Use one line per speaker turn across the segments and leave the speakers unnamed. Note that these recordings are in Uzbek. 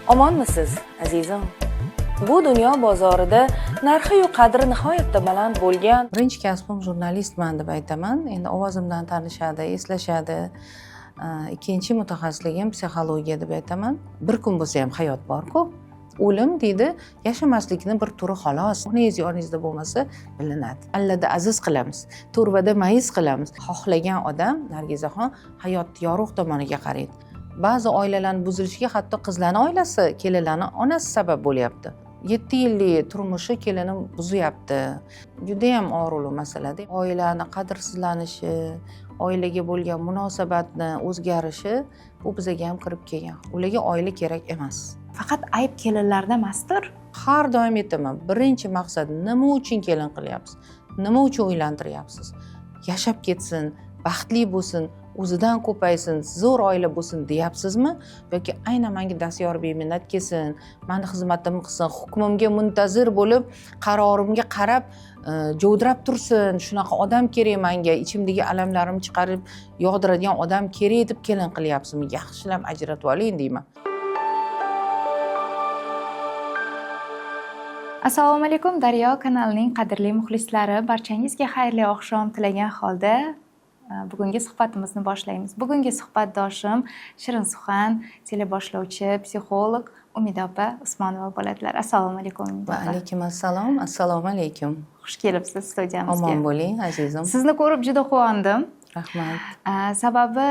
Omonmisiz, azizim? Bu dunyo bozorida narxi-yu qadri nihoyatda baland bo'lgan. Birinchi kasbim jurnalistman deb aytaman. Endi ovozimdan tanishadi, eslashadi. Ikkinchi mutaxassisligim psixologiya deb aytaman. Bir kun bo'lsa ham hayot bor-ku. O'lim deydi, yashamaslikni bir turi xolos. Oningiz yoningizda bo'lmasa bilinadi. Allada aziz qilamiz, turvada mayiz qilamiz. Xohlagan odam Nargizaxon hayotni yorug' tomoniga qaraydi. Ba'zi oilalarning buzilishiga hatto qizlarning oilasi, kelinlarning onasi sabab bo'lyapti. 7 yillik turmushi kelini buzyapti. Juda ham og'riqli masala. Oilaning qadrsizlanishi, oilaga bo'lgan munosabatni o'zgarishi bu bizga ham kirib kelgan. Ularga oila kerak emas.
Faqat ayb kelinlarda emasdir.
Har doim aytaman, birinchi maqsad nima uchun kelin qilyapsiz? Nima uchun uylantiryapsiz? Yashab ketsin, baxtli bo'lsin, o'zidan ko'paysin, zo'r oila bo'lsin deyapsizmi? Yoki aynan menga dastyor beminnat kelsin, meni xizmatimni qilsin, hukmimga muntazir bo'lib, qarorimga qarab jovdirab tursin, shunaqa odam kerak menga, ichimdagi alamlarimni chiqarib yog'diradigan odam kerak deb kelin qilyapsizmi? Yaxshilab ajratib oling deyman.
Assalomu alaykum Daryo kanalining qadrli muxlislari, barchangizga xayrli oqshom tilagan holda bugungi suhbatimizni boshlaymiz. Bugungi suhbatdoshim Shirin Suxan, teleboshlovchi, psixolog Umida opa Usmonova bo'ladilar. Assalomu alaykum Umida opa.
Va alaykum assalom. Assalomu alaykum.
Xush kelibsiz studiyamizga.
Omon bo'ling azizim.
Sizni ko'rib juda quvondim.
Rahmat.
Sababi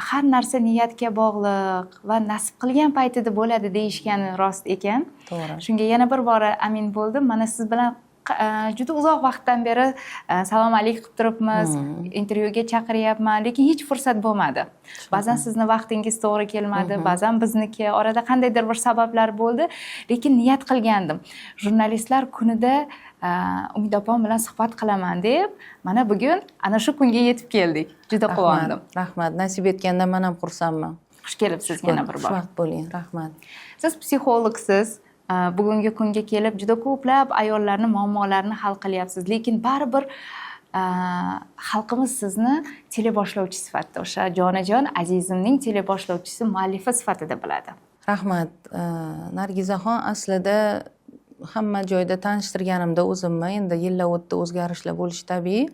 har narsa niyatga bog'liq va nasib qilgan paytida bo'ladi deyishgani rost ekan.
To'g'ri.
Shunga yana bir bora amin bo'ldim. Mana siz bilan juda uzoq vaqtdan beri salom alik qilib turibmiz, intervyuga chaqiryapman, lekin hech fursat bo'lmadi. Ba'zan sizni vaqtingiz to'g'ri kelmadi, ba'zan bizniki, orada qandaydir bir sabablar bo'ldi, lekin niyat qilgandim. Jurnalistlar kunida Umida opam bilan suhbat qilaman deb, mana bugun ana shu kunga yetib keldik. Juda quvondim.
Rahmat. Nasib etganda men ham xursandman.
Xush kelibsiz yana bir bor.
Xushvaqt bo'ling. Rahmat.
Siz psixologsiz. Bugungi kunga kelib juda ko'plab ayollarning muammolarini hal qilyapsiz, lekin baribir xalqimiz sizni teleboshlovchi sifatida, o'sha jonajon azizimning teleboshlovchisi, muallifi sifatida biladi.
Rahmat. Nargizaxon aslida hamma joyda tanishtirganimda o'zimni, endi yillar o'tdi, o'zgarishlar bo'lishi tabiiy.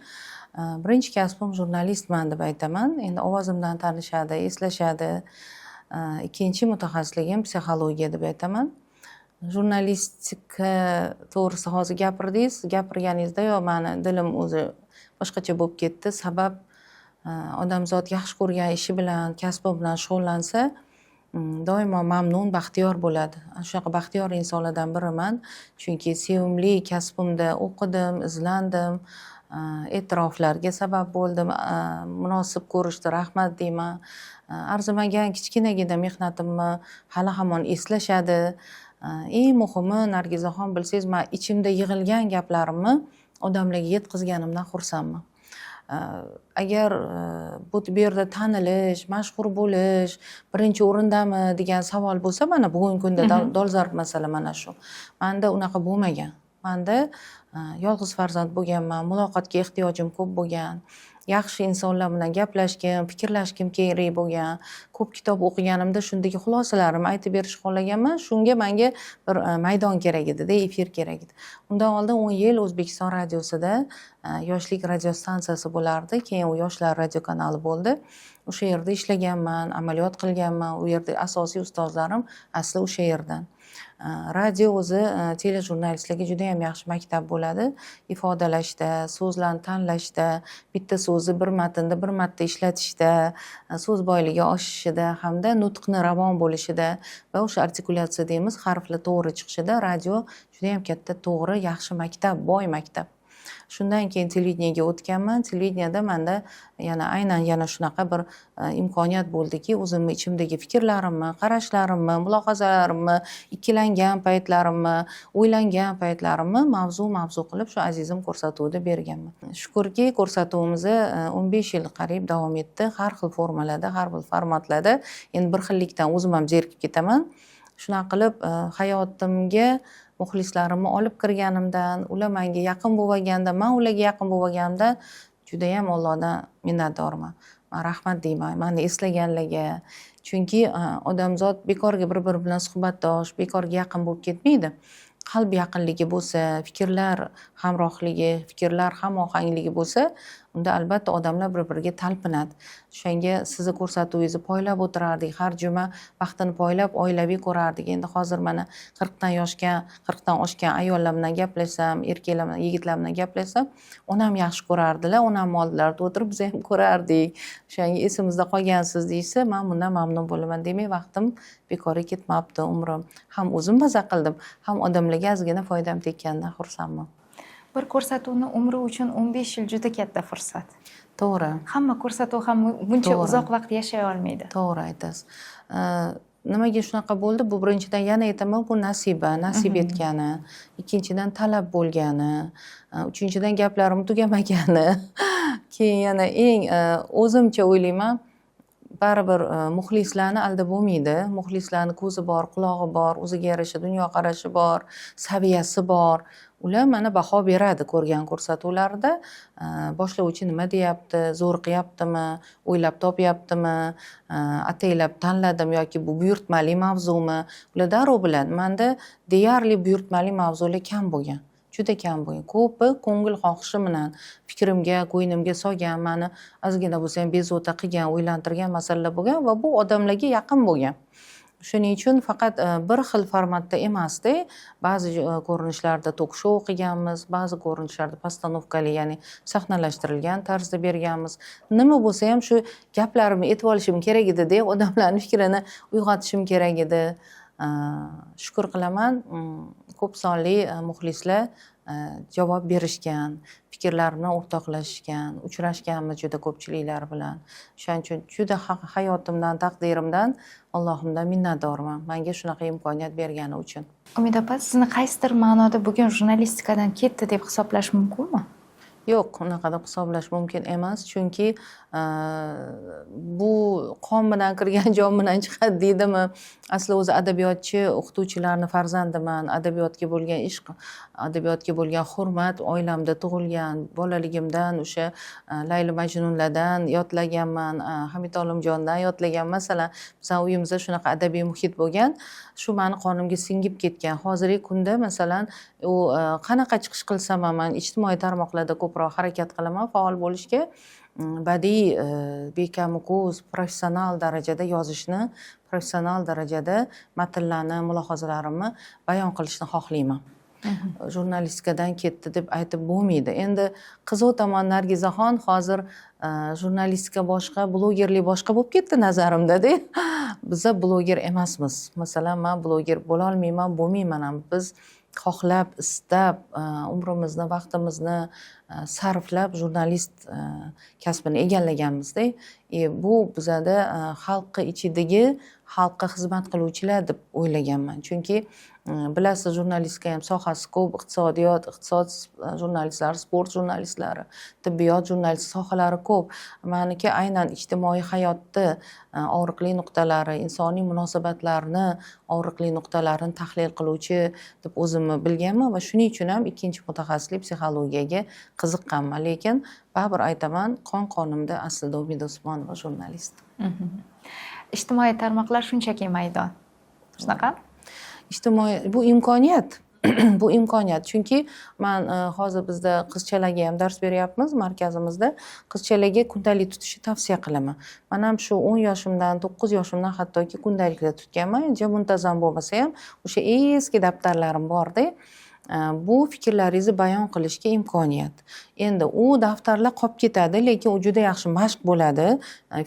Birinchi kasbim jurnalistman deb aytaman. Endi ovozimdan tanishadi, eslashadi. Ikkinchi mutaxassisligim psixologiya deb aytaman. Jurnalistika to'g'risi hozir gapirdingiz, gapirganingizda yo meni dilim o'zi boshqacha bo'lib ketdi. Sabab odamzod yaxshi ko'rgan ishi bilan, kasbi bilan shug'ullansa, doimo mamnun, baxtiyor bo'ladi. Shunaqa baxtiyor insonlardan biriman. Chunki sevimli kasbimda o'qidim, izlandim, e'tiroflarga sabab bo'ldim, munosib ko'rishdi, rahmat deyman. Arzimagan kichkinagina mehnatimni hali hamon eslashadi. Eng muhimi, Nargizaxon, bilsangiz, men ichimda yig'ilgan gaplarimni odamlarga yetkazganimdan xursandman. Agar bu yerda tanilish, mashhur bo'lish birinchi o'rindami degan savol bo'lsa, mana bugungi kunda dolzarb masala mana shu. Menda unaqa bo'lmagan. Menda yolg'iz farzand bo'lganman, muloqotga ehtiyojim ko'p bo'lgan. Yaxshi insonlar bilan gaplashgim, fikrlashgim kerak bo'lgan. Ko'p kitob o'qiganimda shundagi xulosalarimni aytib berishni xohlaganman. Shunga menga bir maydon kerak edi, efir kerak edi. Undan oldin 10 yil O'zbekiston radiosida yoshlik radio stansiyasi bo'lardi, keyin u yoshlar radio kanali bo'ldi. O'sha yerda ishlaganman, amaliyot qilganman. U yerda asosiy ustozlarim asli o'sha yerdan. Radio o'zi telejurnalistlarga juda ham yaxshi maktab bo'ladi. Ifodalashda, so'zlarni tanlashda, bitta so'zni bir matnda bir marta ishlatishda, so'z boyligi oshishida hamda nutqni ravon bo'lishida va o'sha artikulatsiya deymiz, harflar to'g'ri chiqishida radio juda ham katta, to'g'ri, yaxshi maktab, boy maktab. Shundan keyin televideniyaga o'tganman. Televideniyada menda aynan shunaqa bir imkoniyat bo'ldiki, o'zimni ichimdagi fikrlarimni, qarashlarimni, mulohazalarimni, ikkilangan paytlarimni, o'ylangan paytlarimni mavzu qilib shu azizim ko'rsatuvda berganman. Shukrki, ko'rsatuvimiz 15 yil qariyb davom etdi. Har xil formalarda, har xil formatlarda. Endi bir xillikdan o'zim ham zerikib ketaman. Shunaqa qilib hayotimga muxlislarimni olib kirganimdan, ular menga yaqin bo'lganda, men ularga yaqin bo'lganimdan juda ham Allohdan minnatdorman. man rahmat deyman mani eslaganlarga. Chunki odamzod bekorga bir-biri bilan suhbatdosh, bekorga yaqin bo'lib ketmaydi. Qalb yaqinligi bo'lsa, fikrlar hamrohligi, fikrlar hamohangligi bo'lsa, unda albatta odamlar bir-biriga talpinadi. O'shanga sizni ko'rsatuvingizni poylab o'tirardik, har juma vaqtini poylab oilaviy ko'rardik. Endi hozir mana 40dan oshgan ayollar bilan gaplashsam, erkaklar bilan, yigitlar bilan gaplashsam, onam yaxshi ko'rardilar, onamni oldilarida o'tirib biz ham ko'rardik. O'shanga esimizda qolgansiz deysa, men bundan mamnun bo'laman. Demak, vaqtim bekorga ketmabdi, umrim. Ham o'zim maza qildim, ham odamlarga ozgina foydam tekkandan xursandman.
Bir ko'rsatuvni umri uchun 15 yil juda katta fursat.
To'g'ri.
Hamma ko'rsatuv ham buncha uzoq vaqt yashay olmaydi.
To'g'ri aytasiz. Nimaga shunaqa bo'ldi? Bu birinchidan yana aytaman, bu nasib etgani, ikkinchidan talab bo'lgani, uchinchidan gaplarim tugamagani. Keyin yana eng o'zimcha o'ylayman, baribir muxlislarni aldab bo'lmaydi. Muxlislarni ko'zi bor, qulog'i bor, o'ziga yarasha dunyoqarashi bor, saviyasi bor. Ular mana baho beradi ko'rgan ko'rsatuvlarida. Boshlovchi nima deyapti, zo'r qilyaptimi, o'ylab topyaptimi, ataylab tanladim yoki bu buyurtmali mavzumi. Ular darrov biladi. Menda deyarli buyurtmali mavzular kam bo'lgan. Juda kam bo'lgan. Ko'pi ko'ngil xohishi bilan fikrimga, ko'nglimga solgan, mani ozgina bo'lsa ham bezovta qilgan, o'ylantirgan masalalar bo'lgan va bu odamlarga yaqin bo'lgan. Shuning uchun faqat bir xil formatda emasda, ba'zi ko'rinishlarda tok-shou qilganmiz, ba'zi ko'rinishlarda postanovkali, ya'ni sahnalashtirilgan tarzda berganmiz. Nima bo'lsa ham shu gaplarimni aytib olishim kerak edi-da, odamlarning fikrini uyg'otishim kerak edi. Shukr qilaman, ko'p sonli muxlislar javob berishgan, fikrlar bilan o'rtoqlashishgan, uchrashganmiz juda ko'pchiliklar bilan. Shuning uchun juda hayotimdan, taqdirimdan, Allohimdan minnatdorman menga shunaqa imkoniyat bergani uchun.
Umida opa, sizni qaysidir ma'noda bugun jurnalistikadan ketdi deb hisoblash mumkinmi?
Yo'q, unaqa deb hisoblash mumkin emas, chunki bu qon bilan kirgan jon bilan chiqadi deydimi. Asli o'zi adabiyotchi, o'qituvchilarni farzandiman. Adabiyotga bo'lgan ishq, adabiyotga bo'lgan hurmat oilamda tug'ilgan. Bolaligimdan o'sha Layli Majnunlardan yodlaganman, Hamid Olimjondan yodlagan. Masalan, bizning uyimizda shunaqa adabiy muhit bo'lgan. Shu meni qonimga singib ketgan. Hozirgi kunda masalan, u qanaqa chiqish qilsam ham men ijtimoiy tarmoqlarda ko'proq harakat qilaman faol bo'lishga. Badiiy, bekamu ko'z, professional darajada yozishni, professional darajada matnlarni, mulohazalarimni bayon qilishni xohlayman. Jurnalistikadan ketdi deb aytib bo'lmaydi. Endi qiziq tomon Nargizaxon hozir jurnalistika boshqa, blogerlik boshqa bo'lib ketdi nazarimda-da. Biza bloger emasmiz. Masalan, men bloger bo'la olmayman, bo'lmayman ham. Biz xohlab, istab, umrimizni, vaqtimizni sarflab jurnalist kasbini egallaganmizda. Bu bizada xalqqa ichidagi xalqqa xizmat qiluvchilar deb o'ylaganman. Chunki bilasiz, jurnalistika ham sohasi ko'p, iqtisodiyot, iqtisod jurnalistlari, sport jurnalistlari, tibbiyot jurnalistik sohalari ko'p. Meniki aynan ijtimoiy hayotda og'riqli nuqtalari, insoniy munosabatlarni og'riqli nuqtalarini tahlil qiluvchi deb o'zimni bilganman va shuning uchun ham ikkinchi mutaxassislik psixologiyaga qiziqqanman. Lekin baribir aytaman, qon-qonimda aslida Umida Usmonova jurnalist.
Ijtimoiy tarmoqlar shunchaki maydon. Shunaqa?
Bu imkoniyat. Bu imkoniyat. Chunki men hozir bizda qizchalarga ham dars beryapmiz markazimizda. Qizchalarga kundalik tutishni tavsiya qilaman. Men ham shu 10 yoshimdan, 9 yoshimdan hattoki kundaliklar tutganman. Muntazam bo'lmasa ham o'sha eski daftarlarim bor-da. Bu fikrlaringizni bayon qilishga imkoniyat. Endi u daftarlar qolib ketadi, lekin u juda yaxshi mashq bo'ladi.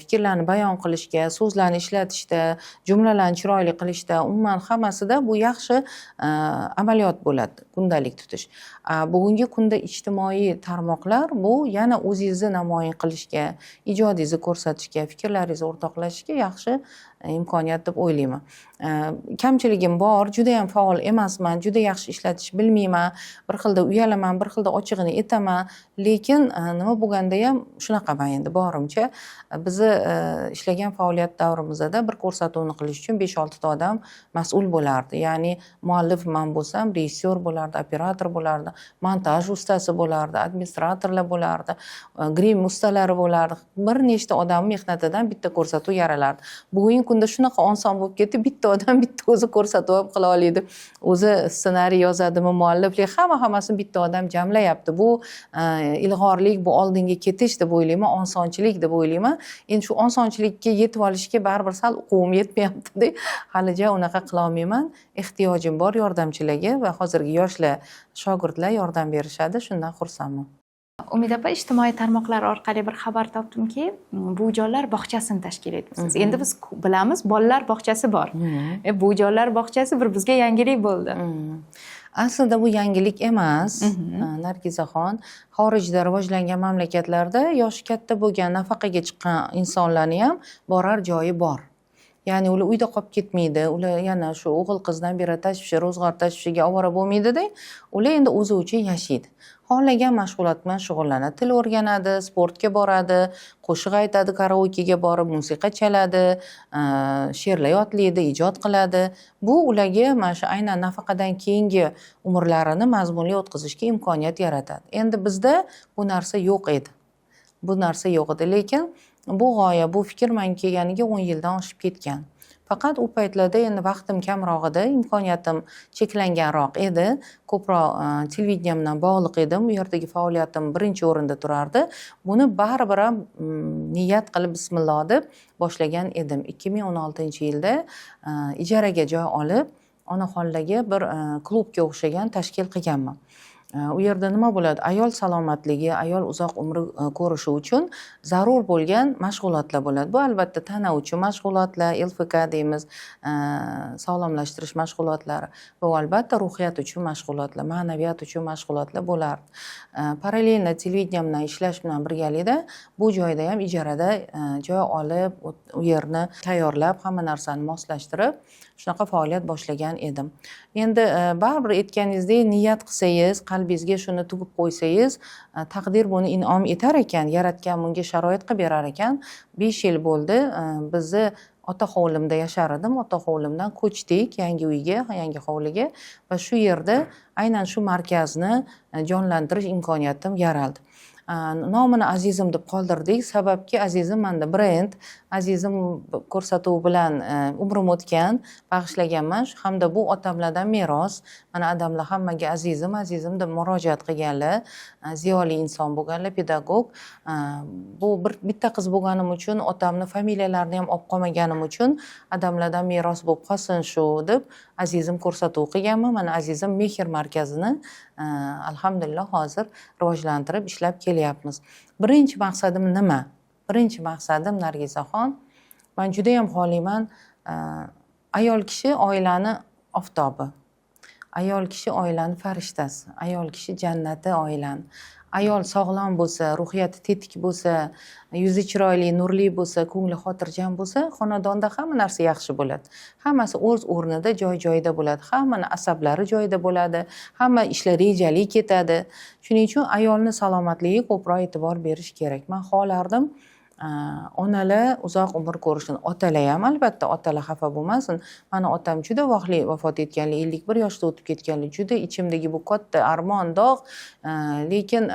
Fikrlarni bayon qilishga, so'zlarni ishlatishda, jumlalarni chiroyli qilishda, umuman hammasida bu yaxshi amaliyot bo'ladi, kundalik tutish. Bugungi kunda ijtimoiy tarmoqlar bu yana o'zingizni namoyon qilishga, ijodingizni ko'rsatishga, fikrlaringizni o'rtoqlashishga yaxshi imkoniyat deb o'ylayman. Kamchiligim bor, juda ham faol emasman, juda yaxshi ishlatish bilmayman. Bir xilda uyalaman, bir xilda ochig'ini aytaman. lekin nima bo'lganda ham shunaqaman endi borimcha bizni ishlagan faoliyat davrimizda bir ko'rsatuvni qilish uchun 5-6 ta odam mas'ul bo'lardi. Ya'ni muallif man bo'lsam, rejissyor bo'lardi, operator bo'lardi, montaj ustasi bo'lardi, administratorlar bo'lardi, grim ustalari bo'lardi. Bir nechta odam mehnatidan bitta ko'rsatuv yaralardi. Bugungi kunda shunaqa oson bo'lib ketdi, bitta odam bitta o'zi ko'rsatuv ham qila oladi. O'zi ssenariy yozadimi, mualliflik hammasini bitta odam jamlayapti. Bu ilg'orlik, bu oldinga ketish deb o'ylayman, osonchilik deb o'ylayman. Endi shu osonchilikka yetib olishga baribir sal uquvim yetmayapti-da. Halija unaqa qila olmayman. Ehtiyojim bor yordamchilarga va hozirgi yoshlar, shogirdlar yordam berishadi. Shundan xursandman.
Umid opa, ijtimoiy tarmoqlar orqali bir xabar topdimki, Buvijonlar bog'chasini tashkil etibsiz. Endi biz bilamiz, bolalar bog'chasi bor. Buvijonlar bog'chasi bir bizga yangilik bo'ldi.
Aslida bu yangilik emas, Nargizaxon. Xorijda rivojlangan mamlakatlarda yoshi katta bo'lgan, nafaqaga chiqqan insonlarni ham borar joyi bor. Ya'ni ular uyda qolib ketmaydi. Ular yana shu o'g'il qizdan beri tashvishi, ro'zg'or tashvishiga ovora bo'lmaydi-da. Ular endi o'zi uchun yashaydi. Xohlagan mashg'ulot bilan shug'ullanadi, til o'rganadi, sportga boradi, qo'shiq aytadi, karaokega borib musiqa chaladi, she'rlar yodlaydi, ijod qiladi. Bu ularga mana shu aynan nafaqadan keyingi umrlarini mazmunli o'tkazishga imkoniyat yaratadi. Endi bizda bu narsa yo'q edi. Lekin bu g'oya, bu fikr men kelganiga 10 yildan oshib ketgan. Faqat u paytlarda endi vaqtim kamroq edi, imkoniyatim cheklanganroq edi, ko'proq televideniya bilan bog'liq edim, bu yerdagi faoliyatim birinchi o'rinda turardi. Buni baribir ham niyat qilib bismillah deb boshlagan edim. 2016-yilda ijaraga joy olib, onaxonlarga bir klubga o'xshagan tashkil qilganman. U yerda nima bo'ladi? Ayol salomatligi, ayol uzoq umr ko'rishi uchun zarur bo'lgan mashg'ulotlar bo'ladi. Bu albatta tana uchun mashg'ulotlar, LFK deymiz, sog'lomlashtirish mashg'ulotlari va albatta ruhiyat uchun mashg'ulotlar, ma'naviyat uchun mashg'ulotlar bo'lardi. Parallelda televideniya bilan ishlash bilan birgalikda bu joyda ham ijarada joy olib, u yerni tayyorlab, hamma narsani moslashtirib, shunaqa faoliyat boshlagan edim. Endi baribir aytganingizdek, niyat qilsangiz, qalbingizga shuni tugib qo'ysangiz, taqdir buni in'om etar ekan, yaratgan bunga sharoit qilib berar ekan. 5 yil bo'ldi, bizni ota hovlimda yashar edim. Ota hovlimdan ko'chdik yangi uyga, yangi hovliga va shu yerda aynan shu markazni jonlantirish imkoniyatim yaraldi. Nomini Azizim deb qoldirdik, sababki Azizim menda brend, Azizim ko'rsatuvi bilan umrim o'tgan, bag'ishlaganman. Hamda bu otamlardan meros. Mana odamlar hammaga Azizim deb murojaat qilganlar, ziyoli inson bo'lganlar, pedagog. Bu bitta qiz bo'lganim uchun, otamni familiyalarini ham olib qolmaganim uchun odamlardan meros bo'lib qolsin shu deb Azizim ko'rsatuv qilganman. Mana Azizim mehr markazini alhamdulillah hozir rivojlantirib ishlab kelyapmiz. Birinchi maqsadim nima? Birinchi maqsadim Nargizaxon, men juda ham xohlayman, ayol kishi oilani oftobi. Ayol kishi oilani farishtasi, ayol kishi jannati oilani. Ayol sog'lom bo'lsa, ruhiyati tetik bo'lsa, yuzi chiroyli, nurli bo'lsa, ko'ngli xotirjam bo'lsa, xonadonda hamma narsa yaxshi bo'ladi. Hammasi o'z o'rnida, joy-joyida bo'ladi. Hammaning asablari joyida bo'ladi. Hamma ishlar rejali ketadi. Shuning uchun ayolning salomatligiga ko'proq e'tibor berish kerak. Men xohlardim, onalar uzoq umr ko'rishini, otalar ham albatta, otalar xafa bo'lmasin. Mani otam juda vaqtli vafot etganlar, 51 yoshda o'tib ketganlar. Juda ichimdagi bu katta armon, dog', lekin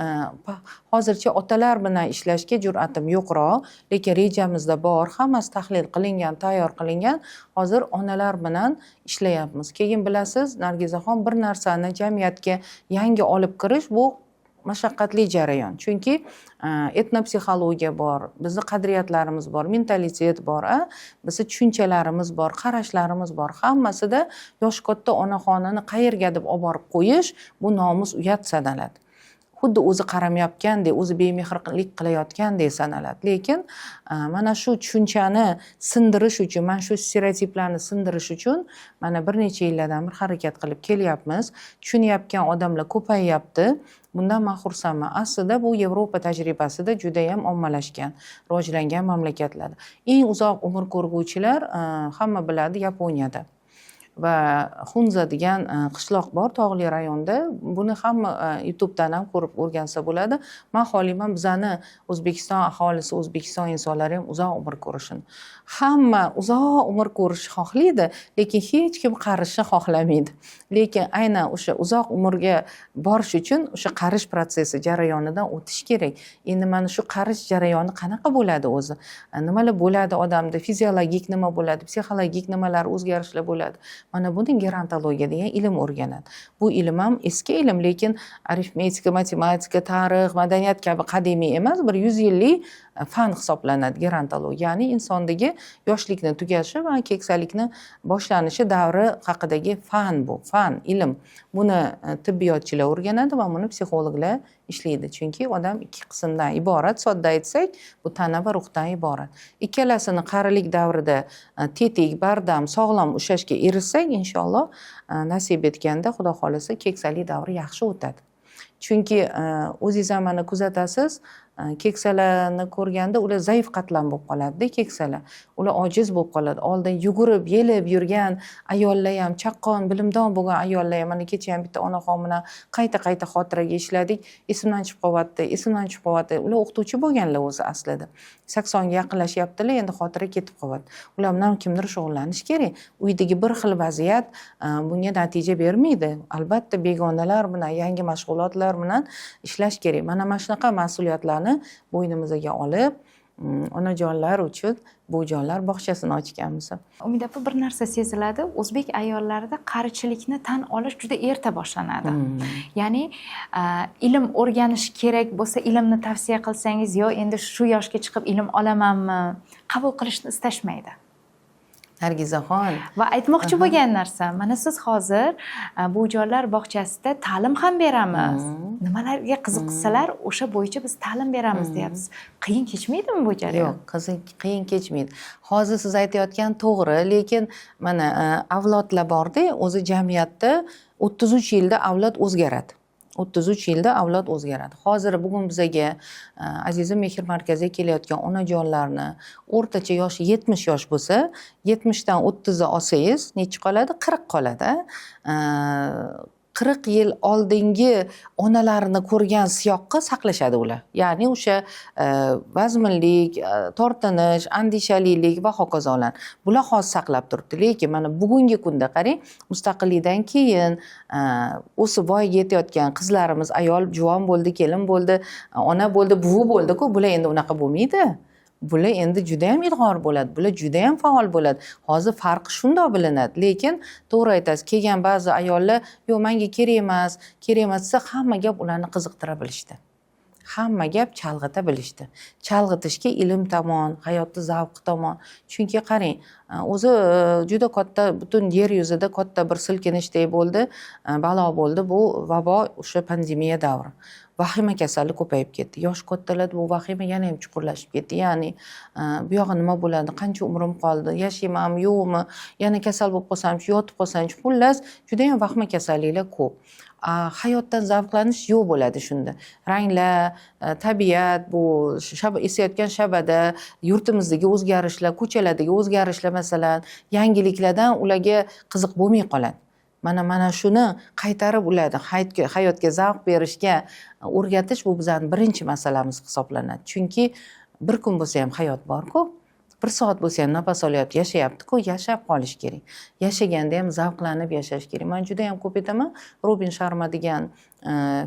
hozircha otalar bilan ishlashga jur'atim yo'qroq, lekin rejamizda bor, hammasi tahlil qilingan, tayyor qilingan. Hozir onalar bilan ishlayapmiz. Keyin bilasiz, Nargizaxon, bir narsani jamiyatga yangi olib kirish bu mashaqqatli jarayon. Chunki etnopsixologiya bor, bizni qadriyatlarimiz bor, mentalitet bor, bizni tushunchalarimiz bor, qarashlarimiz bor. Hammasida yosh katta onaxonini qayerga deb olib borib qo'yish, bu nomus, uyat sanaladi. Xuddi o'zi qaramayotgandek, o'zi bemehrlik qilayotgandek sanaladi. Lekin mana shu tushunchani sindirish uchun, mana shu stereotiplarni sindirish uchun mana bir necha yillardan bir harakat qilib kelyapmiz. Tushunayotgan odamlar ko'payyapti. Bundan men xursandman. Aslida bu Yevropa tajribasida juda ham ommalashgan, rivojlangan mamlakatlarda. Eng uzoq umr ko'rguvchilar hamma biladi Yaponiyada. va Xunza degan qishloq bor tog'li rayonda. Buni hamma YouTubedan ham ko'rib o'rgansa bo'ladi. Men xohlayman bizani O'zbekiston aholisi, O'zbekiston insonlari ham uzoq umr ko'rishini. Hamma uzoq umr ko'rishni xohlaydi, lekin hech kim qarishni xohlamaydi. Lekin aynan o'sha uzoq umrga borish uchun o'sha qarish prosessi jarayonidan o'tish kerak. Endi mana shu qarish jarayoni qanaqa bo'ladi o'zi? Nimalar bo'ladi odamda? Fiziologik nima bo'ladi? Psixologik nimalar o'zgarishlar bo'ladi? Mana buni gerontologiya degan ilm o'rganadi. Bu ilm ham eski ilm, lekin arifmetika, matematika, tarix, madaniyat kabi qadimiy emas, bir 100 yillik fan hisoblanadi gerontologiya. Ya'ni insondagi yoshlikni tugashi va keksalikni boshlanishi davri haqidagi fan bu, fan, ilm. Buni tibbiyotchilar o'rganadi va buni psixologlar ishlaydi. Chunki odam ikki qismdan iborat, sodda aytsak, bu tana va ruhdan iborat. Ikkalasini qarilik davrida tetik, bardam, sog'lom ushlashga erishsak, inshaalloh nasib etganda, xudo xolasa, keksalik davri yaxshi o'tadi. Chunki o'zingiz ham mana kuzatasiz, keksalarni ko'rganda ular zaif qatlam bo'lib qoladi-da, keksalar. Ular ojiz bo'lib qoladi. Oldin yugurib, yelib yurgan ayollar ham, chaqqon, bilimdon bo'lgan ayollar ham, mana kecha ham bitta onaxon bilan qayta xotiraga ishladik. Esimdan chiqib qolyapti. Ular o'qituvchi bo'lganlar o'zi aslida. 80 ga yaqinlashyaptilar, endi xotira ketib qolyapti. Ular bilan kimdir shug'ullanish kerak. Uydagi bir xil vaziyat bunga natija bermaydi. Albatta begonalar bilan, yangi mashg'ulotlar bilan ishlash kerak. Mana shunaqa mas'uliyatlarni bo'ynimizga olib, onajonlar uchun bu jonlar bog'chasini ochganmiz.
Umida opa, bir narsa seziladi. O'zbek ayollarida qarichilikni tan olish juda erta boshlanadi. Ya'ni ilm o'rganish kerak bo'lsa, ilmni tavsiya qilsangiz, yo endi shu yoshga chiqib ilm olamanmi, qabul qilishni istashmaydi.
Nargizaxon.
Va aytmoqchi bo'lgan narsa, mana siz hozir bu jonlar bog'chasida ta'lim ham beramiz. Nimalarga qiziqsalar, o'sha bo'yicha biz ta'lim beramiz deyapsiz. Qiyin kechmaydimi bu jarayon?
Yo'q, qiyin kechmaydi. Hozir siz aytayotgan to'g'ri, lekin mana avlodlar borda, o'zi jamiyatda 33 yilda avlod o'zgaradi. 33 yilda avlod o'zgaradi. Hozir bugun bizaga Azizim mehr markaziga kelayotgan onajonlarni o'rtacha yoshi 70 yosh bo'lsa, 70 dan 30 ga olsangiz, necha qoladi? 40 qoladi. 40 yil oldingi onalarini ko'rgan siyoqqa saqlashadi ular. Ya'ni o'sha vazminlik, tortinish, andishalilik va hokazolar. Bular hozir saqlab turibdi. Lekin mana bugungi kunda qarang, mustaqillikdan keyin o'sib voyaga yetayotgan qizlarimiz, ayol juvon bo'ldi, kelin bo'ldi, ona bo'ldi, buvi bo'ldi-ku, bular endi unaqa bo'lmaydi. Bular endi juda ham ilg'or bo'ladi, bular juda ham faol bo'ladi. Hozir farqi shundoq bilinadi. Lekin to'g'ri aytasiz, kelgan ba'zi ayollar, "Yo'q, menga kerak emas desa, hamma gap ularni qiziqtira bilishdi. Hamma gap chalg'ita bilishdi. Chalg'itishga ilm tomon, hayotni zavqi tomon. Chunki qarang, o'zi juda katta, butun yer yuzida katta bir silkinishdek bo'ldi, balo bo'ldi. Bu vabo, o'sha pandemiya davri. Vahima kasallik ko'payib ketdi. Yosh kattalarda bu vahima yana ham chuqurlashib ketdi. Ya'ni bu yog'i nima bo'ladi? Qancha umrim qoldi? Yashaymanmi, yo'qmi? Yana kasal bo'lib qolsam-chi, yotib qolsam-chi? Xullas, juda ham vahima kasalliklar ko'p. Hayotdan zavqlanish yo'q bo'ladi shunda. Ranglar, tabiat, bu esayotgan shabada, yurtimizdagi o'zgarishlar, ko'chalardagi o'zgarishlar masalan, yangiliklardan ularga qiziq bo'lmay qoladi. Mana shuni qaytarib ularni hayotga zavq berishga o'rgatish bu bizning birinchi masalamiz hisoblanadi. Chunki bir kun bo'lsa ham hayot bor-ku, bir soat bo'lsa ham nafas olyapti, yashayapti-ku, yashab qolish kerak. Yashaganda ham zavqlanib yashash kerak. Men juda ham ko'p aytaman, Robin Sharma degan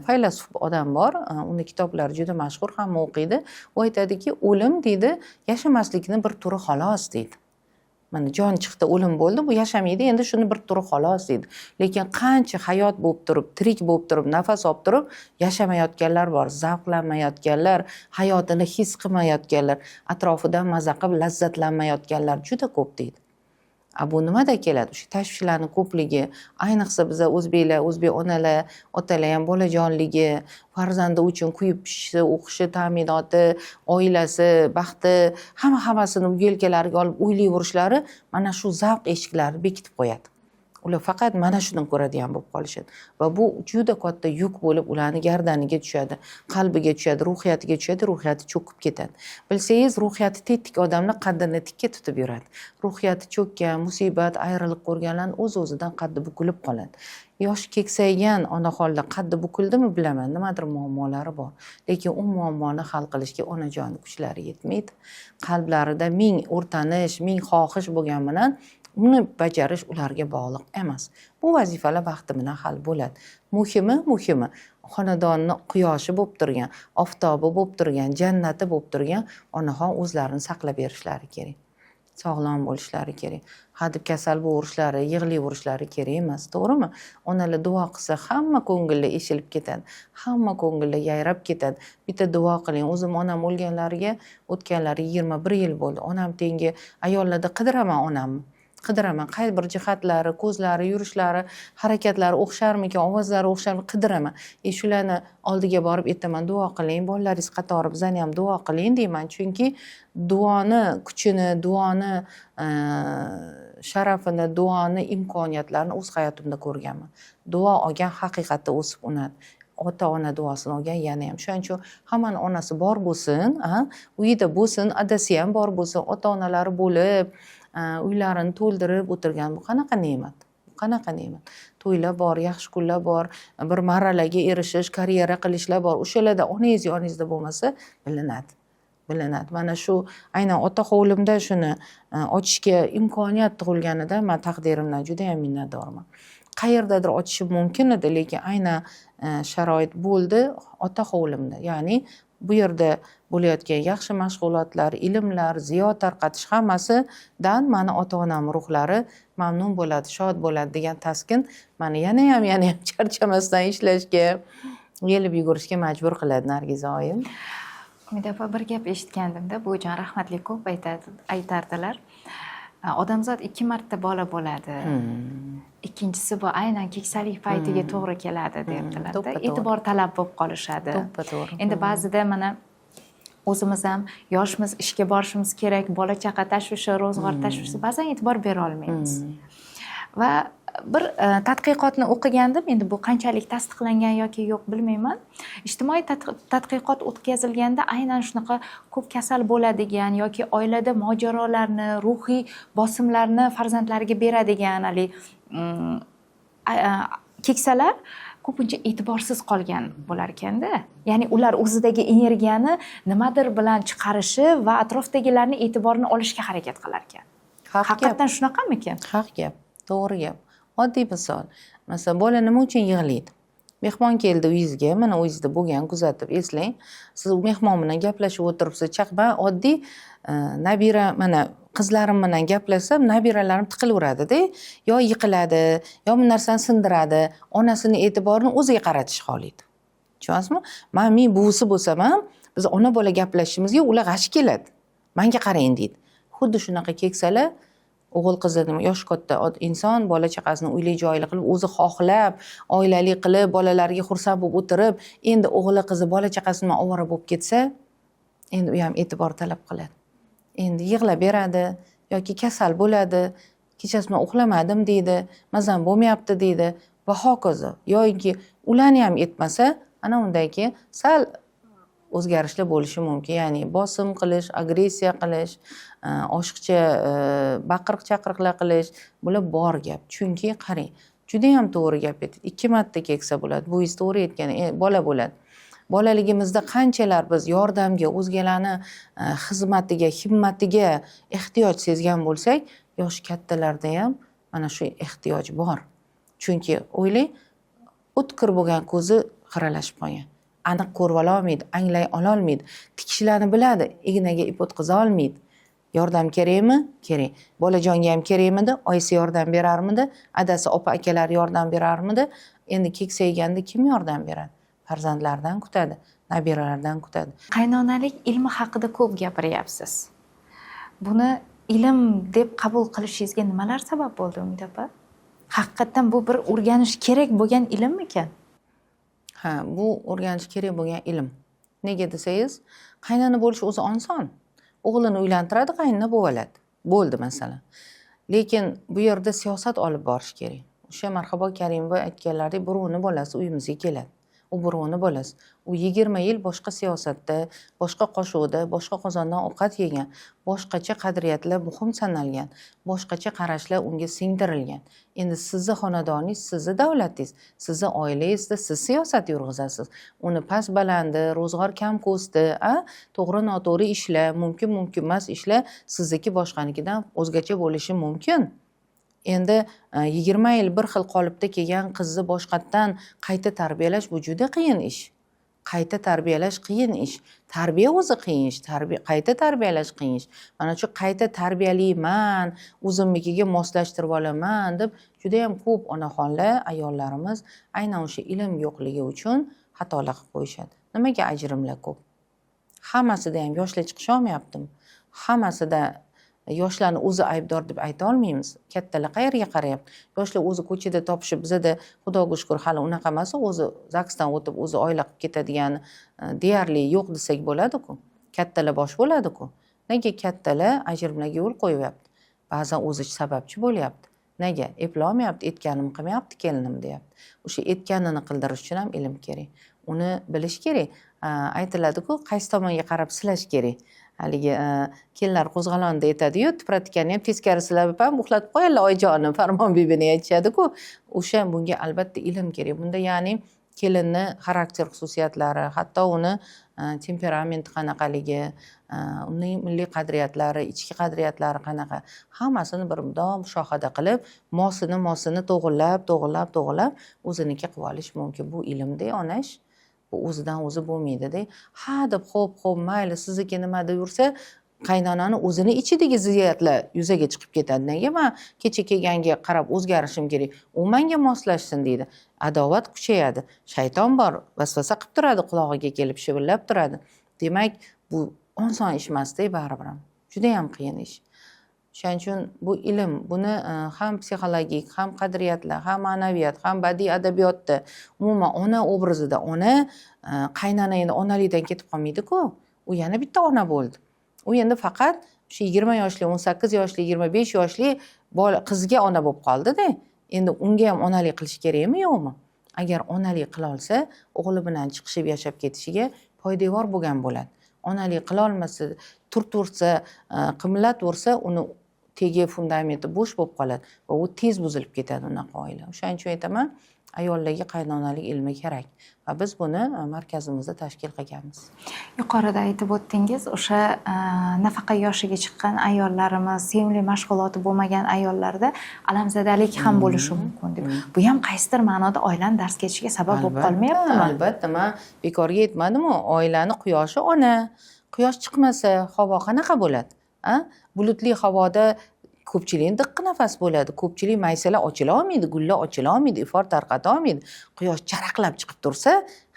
faylasuf odam bor, uni kitoblari juda mashhur, hamma o'qiydi. U aytadiki, o'lim deydi, yashamaslikning bir turi xolos deydi. Mana jon chiqdi, o'lim bo'ldi, bu yashamaydi, endi shuni bir turi xolos deydi. Lekin qancha hayot bo'lib turib, tirik bo'lib turib, nafas olib turib, yashamayotganlar bor, zavqlanmayotganlar, hayotini his qilmayotganlar, atrofidan maza qilib lazzatlanmayotganlar juda ko'p deydi. Bu nimada keladi? O'sha tashvishlarning ko'pligi, ayniqsa biza o'zbeklar, o'zbek onalar, otalar ham bolajonligi, farzandi uchun kuyib pishishi, o'qishi, ta'minoti, oilasi, baxti, hammasini yelkalariga olib o'ylayverishlari mana shu zavq eshiklarini bekitib qo'yadi. ular faqat mana shuni ko'radigan bo'lib qolishadi va bu juda katta yuk bo'lib ularni gardaniga tushadi, qalbiga tushadi, ruhiyatiga tushadi, ruhiyati cho'kib ketadi. Bilsangiz, ruhiyati tetik odamlar qaddini tikka tutib yuradi. Ruhiyati cho'kkan, musibat, ayriliq ko'rganlar o'z-o'zidan qaddi bukilib qoladi. Yosh keksaygan onaxonlar qaddi bukildimi bilaman, nimadir muammolari bor. Lekin u muammoni hal qilishga onajoning kuchlari yetmaydi. Qalblarida ming o'rtanish, ming xohish bo'lgan bilan uni bajarish ularga bog'liq emas. Bu vazifalar vaqti bilan hal bo'ladi. Muhimi xonadonni quyoshi bo'lib turgan, oftobi bo'lib turgan, jannati bo'lib turgan onaxon o'zlarini saqlab berishlari kerak. Sog'lom bo'lishlari kerak. Hadeb kasal bo'lishlari, yig'layverishlari kerak emas, to'g'rimi? Onalar duo qilsa hamma ko'ngilda eshilib ketadi. Hamma ko'ngilda yayrab ketadi. Bitta duo qiling. O'zim onam o'lganlariga o'tganlari 21 yil bo'ldi. Onam tengi ayollarda qidiraman onamni. Qidiraman. Qay bir jihatlari, ko'zlari, yurishlari, harakatlari o'xsharmikan, ovozlari o'xsharmi qidiraman. Shularni oldiga borib aytaman, duo qiling, bolalaringiz qatori bizani ham duo qiling deyman. Chunki duoni kuchini, duoni sharafini, duoni imkoniyatlarini o'z hayotimda ko'rganman. Duo olgan haqiqatda o'sib unadi. Ota-ona duosini olgan yana ham. Shuning uchun hammani onasi bor bo'lsin, uyida bo'lsin, adasi ham bor bo'lsin, ota-onalari bo'lib, uylarini to'ldirib o'tirgan. Bu qanaqa ne'mat? Qanaqa ne'mat? To'ylar bor, yaxshi kunlar bor, bir marralarga erishish, karyera qilishlar bor. O'shalarda onangizda bo'lmasa bilinadi. Mana shu aynan ota hovlimda shuni ochishga imkoniyat tug'ilganida men taqdirimdan juda ham minnatdorman. Qayerdadir ochishim mumkin edi, lekin aynan sharoit bo'ldi ota hovlimda. Ya'ni bu yerda bo'layotgan yaxshi mashg'ulotlar, ilmlar, ziyo tarqatish hammasidan mani ota-onam ruhlari mamnun bo'ladi, shod bo'ladi degan taskin mani yana ham charchamasdan ishlashga, yelib yugurishga majbur qiladi Nargiza oyim.
Umida opa, bir gap eshitgandimda, buvijon rahmatli ko'p aytardilar. Odamzod 2 marta bola bo'ladi. Ikkinchisi bu aynan keksalik paytiga to'g'ri keladi derdilar. E'tibor talab bo'lib qolishadi. Endi ba'zida mana o'zimiz ham yoshmiz, ishga borishimiz kerak, bola chaqa tashvishi, ro'zg'or tashvishi, ba'zan e'tibor bera olmaymiz. Va bir tadqiqotni o'qigandim, endi bu qanchalik tasdiqlangan yoki yo'q bilmayman. Ijtimoiy tadqiqot o'tkazilganda aynan shunaqa ko'p kasal bo'ladigan yoki oilada mojarolarni, ruhiy bosimlarni farzandlariga beradigan keksalar ko'pincha e'tiborsiz qolgan bo'lar ekanda. Ya'ni ular o'zidagi energiyani nimadir bilan chiqarishi va atrofdagilarni e'tiborini olishga harakat qilar ekan. Haqiqatan shunaqamikan?
Haq gap, to'g'ri gap. Oddiy misol. Masalan, bola nima uchun yig'laydi? Mehmon keldi uyingizga, mana uyingizda bo'lgan, kuzatib eslang. Siz mehmon bilan gaplashib o'tiribsiz, chaqban oddiy nabira, mana qizlarim bilan gaplashsam, nabiralarim tiqilaveradi-da, yo yiqiladi, yo bir narsani sindiradi, onasining e'tiborini o'ziga qaratishni xohlaydi. Tushunasizmi? Men buvisi bo'lsam ham, biz ona bola gaplashishimizga ular g'ashi keladi. Menga qarang deydi. Xuddi shunaqa keksalar o'g'il qizi yosh katta inson bola chaqasini uyli joyli qilib, o'zi xohlab, oilali qilib, bolalariga xursand bo'lib o'tirib, endi o'g'li qizi bola chaqasini ovora bo'lib ketsa, endi u ham e'tibor talab qiladi. Endi yig'lab beradi yoki kasal bo'ladi, kechasi bilan uxlamadim deydi, mazam bo'lmayapti deydi va hokazo. Yoki ularni ham etmasa, ana undan keyin sal o'zgarishlar bo'lishi mumkin. Ya'ni bosim qilish, agressiya qilish, oshiqcha baqiriq-chaqiriqlar qilish, bular bor gap. Chunki qarang, juda ham to'g'ri gap aytdi. 2 marta keksa bo'ladi. Bu to'g'ri aytgan, bola bo'ladi. Bolaligimizda qanchalar biz yordamga, o'zgalarni xizmatiga, himmatiga ehtiyoj sezgan bo'lsak, yosh kattalarda ham mana shu ehtiyoj bor. Chunki o'ylang, o'tkir bo'lgan ko'zi xiralashib qolgan. Aniq ko'rib ololmaydi, anglay ololmaydi, tikishlarni biladi, ignaga ip o'tqiza olmaydi. Yordam kerakmi? Kerak. Bolajonga ham kerakmidi? Oyisi yordam berarmidi? Adasi, opa, akalar yordam berarmidi? Endi keksayganda kim yordam beradi? Farzandlardan kutadi, nabiralardan kutadi.
Qaynonalik ilmi haqida ko'p gapiryapsiz. Buni ilm deb qabul qilishingizga nimalar sabab bo'ldi, Umida opa? Haqiqatan bu bir o'rganish kerak bo'lgan ilmmikan?
Ha, bu o'rganish kerak bo'lgan ilm. Nega desangiz, qaynona bo'lish o'zi oson. O'g'lini uylantiradi, qaynona bo'ladi. Bo'ldi masalan. Lekin bu yerda siyosat olib borish kerak. o'sha Marhabo Karimova aytganlaridek birovni bolasi uyimizga keladi. U birovni bolasi. U 20 yil boshqa siyosatda, boshqa qoshiqda, boshqa qozondan ovqat yegan, boshqacha qadriyatlar muhim sanalgan, boshqacha qarashlar unga singdirilgan. Endi sizni xonadoningiz, sizni davlatingiz, sizni oilangizda siz siyosat yurg'izasiz. Uni past balandi, ro'zg'or kam ko'sti, to'g'ri noto'g'ri ishlar, mumkin emas ishlar sizniki boshqanikidan o'zgacha bo'lishi mumkin. Endi 20 yil bir xil qolipda kelgan qizni boshqatdan qayta tarbiyalash bu juda qiyin ish. Qayta tarbiyalash qiyin ish. Tarbiya o'zi qiyin ish, qayta tarbiyalash qiyin ish. Mana shu qayta tarbiyalayman, o'zimnikiga moslashtirib olaman deb juda ham ko'p onaxonlar, ayollarimiz aynan o'sha ilm yo'qligi uchun xatolar qilib qo'yishadi. Nimaga ajrimlar ko'p? Hammasida ham yoshlar chiqisha olmayaptimi? Hammasida yoshlarni o'zi aybdor deb ayta olmaymiz. Kattalar qayerga qarayapti? Yoshlar o'zi ko'chada topishib, bizada xudoga shukr hali unaqa emas, o'zi zagsdan o'tib, o'zi oila qilib ketadigan deyarli yo'q desak bo'ladi-ku. Kattalar bosh bo'ladi-ku. Nega kattalar ajrimlarga yo'l qo'yyapti? Ba'zan o'zi sababchi bo'lyapti. Nega? Eplolmayapti, etganim qilmayapti kelinim deyapti. O'sha etganini qildirish uchun ham ilm kerak. Uni bilish kerak. Aytiladi-ku, qaysi tomonga qarab silash kerak. Haligi kelinlar qo'zg'alonda aytadi-yu, tipratikani ham teskari silab ham uxlatib qo'yinglar oyijonim, Farmon bibini aytishadi-ku. O'sha bunga albatta ilm kerak. Bunda ya'ni kelinni xarakter xususiyatlari, hatto uni temperamenti qanaqaligi, uning milliy qadriyatlari, ichki qadriyatlari qanaqa, hammasini bir mudom mushohada qilib, mosini to'g'irlab o'ziniki qilib olish mumkin. Bu ilmda onash. Bu o'zidan o'zi bo'lmaydi-da. Ha deb xo'p, mayli, sizniki nima deb yursa, qaynonani o'zini ichidagi ziddiyatlar yuzaga chiqib ketadi. Nega men kecha kelganga qarab o'zgarishim kerak? U menga moslashsin deydi. Adovat kuchayadi. Shayton bor, vasvasa qilib turadi, qulog'iga kelib shivillab turadi. Demak, bu oson ish emas-da, baribir ham. Juda ham qiyin ish. Shuning uchun bu ilm, buni ham psixologik, ham qadriyatlar, ham ma'naviyat, ham badiiy adabiyotda, umuman ona obrazida, ona qaynona endi onalikdan ketib qolmaydi-ku. U yana bitta ona bo'ldi. U endi faqat shu 20 yoshli, 18 yoshli, 25 yoshli qizga ona bo'lib qoldi-da. Endi unga ham onalik qilish kerakmi, yo'qmi? Agar onalik qila olsa, o'g'li bilan chiqishib yashab ketishiga poydevor bo'lgan bo'ladi. Onalik qila olmasa, turtsa, qimlatversa, uni tegi fundamenti bo'sh bo'lib qoladi va u tez buzilib ketadi unaqa oila. O'shaning uchun aytaman, ayollarga qaynonalik ilmi kerak va biz buni markazimizda tashkil qilganmiz.
Yuqorida aytib o'tdingiz, o'sha nafaqa yoshiga chiqqan ayollarimiz, sevimli mashg'uloti bo'lmagan ayollarda alamzadalik ham bo'lishi mumkin deb. Bu ham qaysidir ma'noda oilani dars ketishiga sabab bo'lib qolmayaptimi?
Albatta, men bekorga aytmadim-ku, oilani quyoshi ona. Quyosh chiqmasa, havo qanaqa bo'ladi? Bulutli havoda ko'pchilik diqqi nafas bo'ladi. Ko'pchilik maysalar ochila olmaydi, gullar ochila olmaydi, ifor tarqata olmaydi. Quyosh charaqlab chiqib tursa,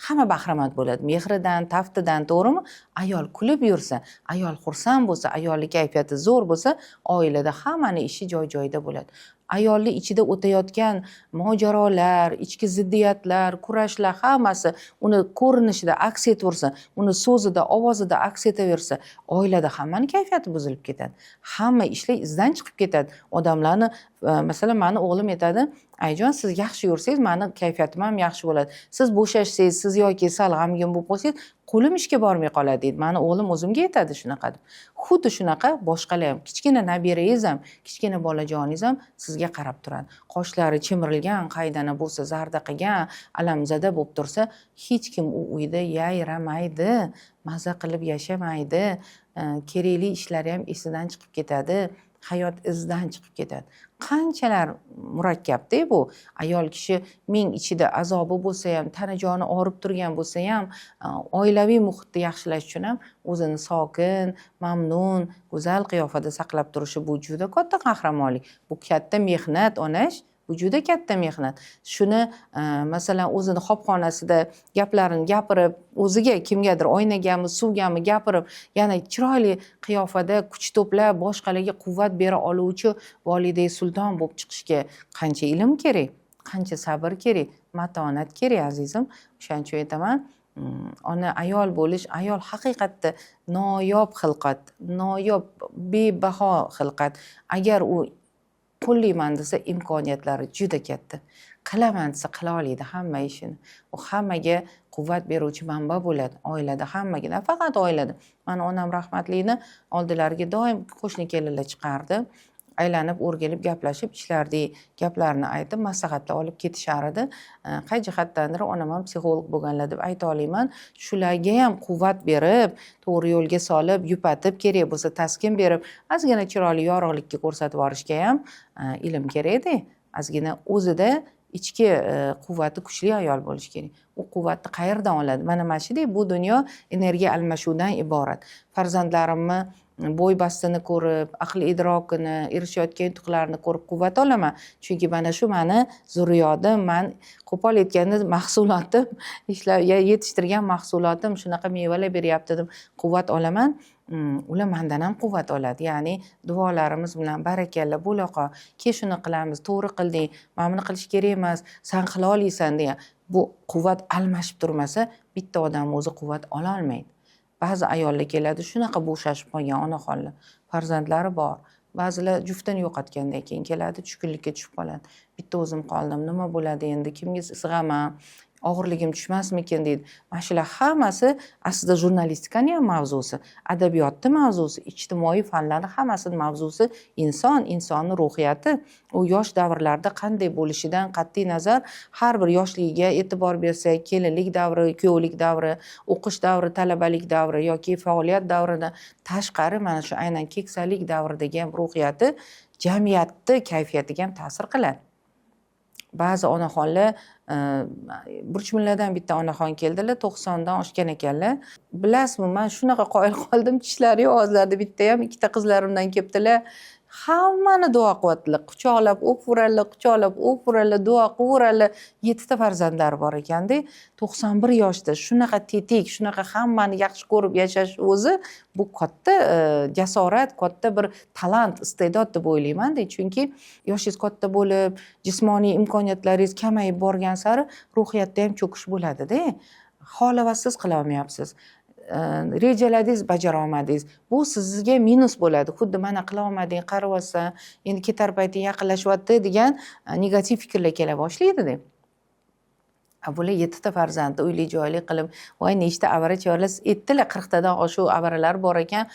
hamma bahramand bo'ladi. Mehridan, taftidan, to'g'rimi? Ayol kulib yursa, ayol xursand bo'lsa, ayolning kayfiyati zo'r bo'lsa, oilada hammaning ishi joy-joyida bo'ladi. Ayolning ichida o'tayotgan mojarolar, ichki ziddiyatlar, kurashlar hammasi uni ko'rinishida aks etaversa, uni so'zida, ovozida aks etaversa, oilada hammaning kayfiyati buzilib ketadi. Hamma ishlar izdan chiqib ketadi. Odamlarni, masalan, meni o'g'lim aytadi, "Ayjon, siz yaxshi yursangiz, meni kayfiyatim ham yaxshi bo'ladi. Siz bo'shashsangiz, siz yoki sal g'amgin bo'lib qolsangiz, qo'lim ishga bormay qoladi" deydi. Meni o'g'lim o'zimga aytadi shunaqa deb. Xuddi shunaqa boshqalar ham, kichkina nabirangiz ham, kichkina bolajoningiz ham sizga qarab turadi. Qoshlari chimirilgan, qaydana bo'lsa, zarda qilgan, alamzada bo'lib tursa, hech kim u uyda yayramaydi, maza qilib yashamaydi, kerakli ishlari ham esidan chiqib ketadi. Hayot izdan chiqib ketadi. Qanchalar murakkabda bu. Ayol kishi ming ichida azobi bo'lsa ham, tana joni og'rib turgan bo'lsa ham, oilaviy muhitni yaxshilash uchun ham o'zini sokin, mamnun, go'zal qiyofada saqlab turishi bu juda katta qahramonlik. Bu katta mehnat, onash. Bu juda katta mehnat. Shuni masalan o'zini xobxonasida gaplarini gapirib, o'ziga kimgadir oynagami, suvgami gapirib, yana chiroyli qiyofada kuch to'plab boshqalarga quvvat bera oluvchi volida sulton bo'lib chiqishga qancha ilm kerak, qancha sabr kerak, matonat kerak azizim. O'shaning uchun aytaman, ona ayol bo'lish, ayol haqiqatda noyob xilqat, noyob bebaho xilqat. Agar u qo'llayman desa imkoniyatlari juda katta. Qilaman desa qila oladi hamma ishini. U hammaga quvvat beruvchi manba bo'ladi. Oilada hammaga, nafaqat oilada. Mana onam rahmatlikni oldilariga doim qo'shni kelinlar chiqardi. Aylanib o'rgilib gaplashib ishlardek gaplarni aytib maslahatlar olib ketishar edi. Qay jihatdandir onam ham psixolog bo'lganlar deb ayta olaman. Shularga ham quvvat berib, to'g'ri yo'lga solib, yupatib, kerak bo'lsa taskin berib, ozgina chiroyli yorug'likka ko'rsatib borishga ham ilm kerak-da. Ozgina o'zida ichki quvvati kuchli ayol bo'lishi kerak. U quvvatni qayerdan oladi? Mana shunday bu dunyo energiya almashuvdan iborat. Farzandlarimni bo'y bastini ko'rib, aql idrokini, erishayotgan yutuqlarini ko'rib quvvat olaman. Chunki mana shu mani zurriyotim, men qo'pol aytganda mahsulotim, ishlab yetishtirgan mahsulotim shunaqa mevalar beryapti deb quvvat olaman. Ular mendan ham quvvat oladi. Ya'ni duolarimiz bilan barakalla bo'laqa, ke shuni qilamiz, to'g'ri qilding, mana buni qilish kerak emas, sen qila olasan degan. Bu quvvat almashib turmasa, bitta odam o'zi quvvat ola olmaydi. Ba'zi ayollar keladi, shunaqa bo'shashib qolgan onaxonlar. Farzandlari bor. Ba'zilar juftini yo'qotgandan keyin keladi, tushkunlikka tushib qoladi. Bitta o'zim qoldim, nima bo'ladi endi, kimga sig'aman, og'irligim tushmasmikin deydi. Mana shular hammasi aslida jurnalistikani ham mavzusi, adabiyotni mavzusi, ijtimoiy fanlarni hammasini mavzusi insonni ruhiyati. U yosh davrlarda qanday bo'lishidan qat'iy nazar har bir yoshligiga e'tibor bersak, kelinlik davri, kuyovlik davri, o'qish davri, talabalik davri yoki faoliyat davridan tashqari mana shu aynan keksalik davridagi ham ruhiyati jamiyatni kayfiyatiga ham ta'sir qiladi. Ba'zi onaxonlar, Burchmilladan bitta onaxon keldilar, 90 dan oshgan ekanlar. Bilasizmi, men shunaqa qoyil qoldim, tishlari og'izlarida bitta ham ikkita qizlarimdan kelibdilar. Hammani duo qilyaptilar. Quchoqlab o'puradilar, quchoqlab o'puradilar, duo qilaveradilar. 7 ta farzandlari bor ekanda. 91 yoshda shunaqa tetik, shunaqa hammani yaxshi ko'rib yashash o'zi bu katta jasorat, katta bir talant, iste'dod deb o'ylayman-da. Chunki yoshingiz katta bo'lib, jismoniy imkoniyatlaringiz kamayib borgan sari ruhiyatda ham cho'kish bo'ladi-da. Xohlavasiz qila olmayapsiz. Rejaladingiz bajara olmadingiz. Bu sizga minus bo'ladi. Xuddi mana qila olmading, qarayapsan, endi ketar payting yaqinlashyapti degan negativ fikrlar kela boshlaydi-da. Bular 7 ta farzandni uyli joyli qilib, voy nechta avara chorlar etdilar, 40 tadan oshuv avaralar bor ekan.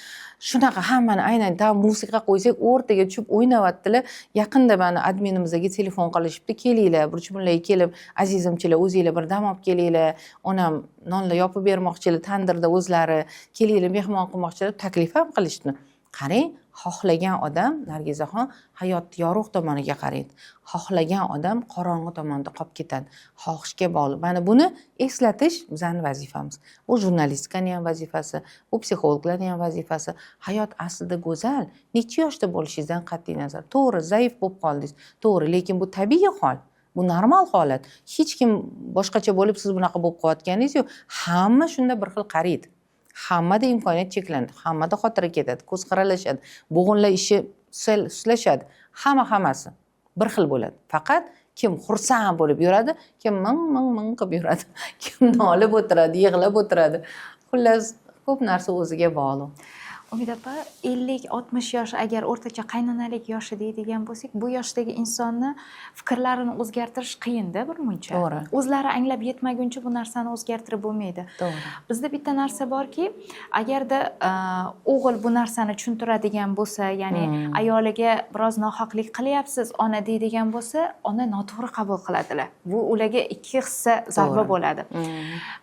Shunaqa hammani aynan musiqa qo'ysak o'rtaga tushib o'ynayaptilar. Yaqinda mana adminimizga telefon qilishibdi, kelinglar, Burchmillaga kelib, azizimchilar, o'zinglar bir dam olib kelinglar. Onam nonlar yopib bermoqchilar, tandirda o'zlari, kelinglar mehmon qilmoqchilar, taklif ham qilishdi. Qarang, xohlagan odam Nargizaxon hayotni yorug' tomoniga qaraydi. Xohlagan odam qorong'i tomonda qolib ketadi. Xohishga bog'liq. Mana buni eslatish bizning vazifamiz. Bu jurnalistikaning ham vazifasi, bu psixologlarning ham vazifasi. Hayot aslida go'zal. Necha yoshda bo'lishingizdan qat'iy nazar. To'g'ri, zaif bo'lib qoldingiz. To'g'ri, lekin bu tabiiy hol. Bu normal holat. Hech kim boshqacha bo'lib siz bunaqa bo'lib qolayotganingiz yo'q. Hamma shunda bir xil qaraydi. Hammada imkoniyat cheklandi, hammada xotira ketadi, ko'z qaralashadi, bo'g'inlar ishi suslashadi. Hammasi bir xil bo'ladi. Faqat kim xursand bo'lib yuradi, kim ming qilib yuradi, kim nolib o'tiradi, yig'lab o'tiradi. Xullas, ko'p narsa o'ziga bog'liq.
Umid opa, 50-60 yosh agar o'rtacha qaynonalik yoshi deydigan bo'lsak, bu yoshdagi insonni fikrlarini o'zgartirish qiyin-da birmuncha.
To'g'ri.
O'zlari anglab yetmaguncha bu narsani o'zgartirib bo'lmaydi.
To'g'ri.
Bizda bitta narsa borki, agarda o'g'il bu narsani tushuntiradigan bo'lsa, ya'ni ayoliga biroz nohaqlik qilyapsiz, ona deydigan bo'lsa, ona noto'g'ri qabul qiladilar. Bu ularga ikki hissa zarba bo'ladi.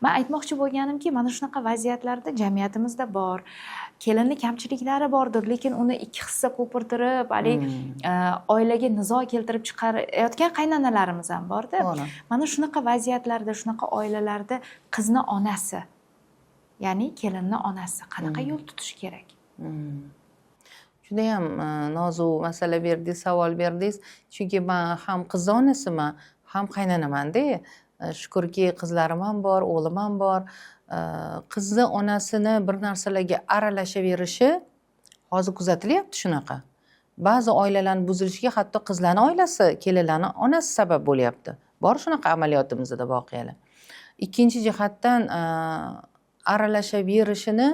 Men aytmoqchi bo'lganimki, mana shunaqa vaziyatlarda jamiyatimizda bor. Kelinlik kamchiliklari bordir, lekin uni ikki hissa ko'pirtirib, oilaga nizo keltirib chiqarayotgan qaynonalarimiz ham bor-da. Mana shunaqa vaziyatlarda, shunaqa oilalarda qizni onasi, ya'ni kelinni onasi qanaqa yo'l tutish kerak?
Juda ham nozik masala berdingiz, savol berdingiz. Chunki men ham qiz onasiman, ham qaynonaman-da. Shukrki, qizlarim ham bor, o'g'lim ham bor. Qizni onasini bir narsalarga aralashaverishi hozir kuzatilyapti shunaqa. Ba'zi oilalarning buzilishiga hatto qizlarning oilasi, kelinlarning onasi sabab bo'lyapti. Bor shunaqa amaliyotimizda voqealar. Ikkinchi jihatdan aralashaverishini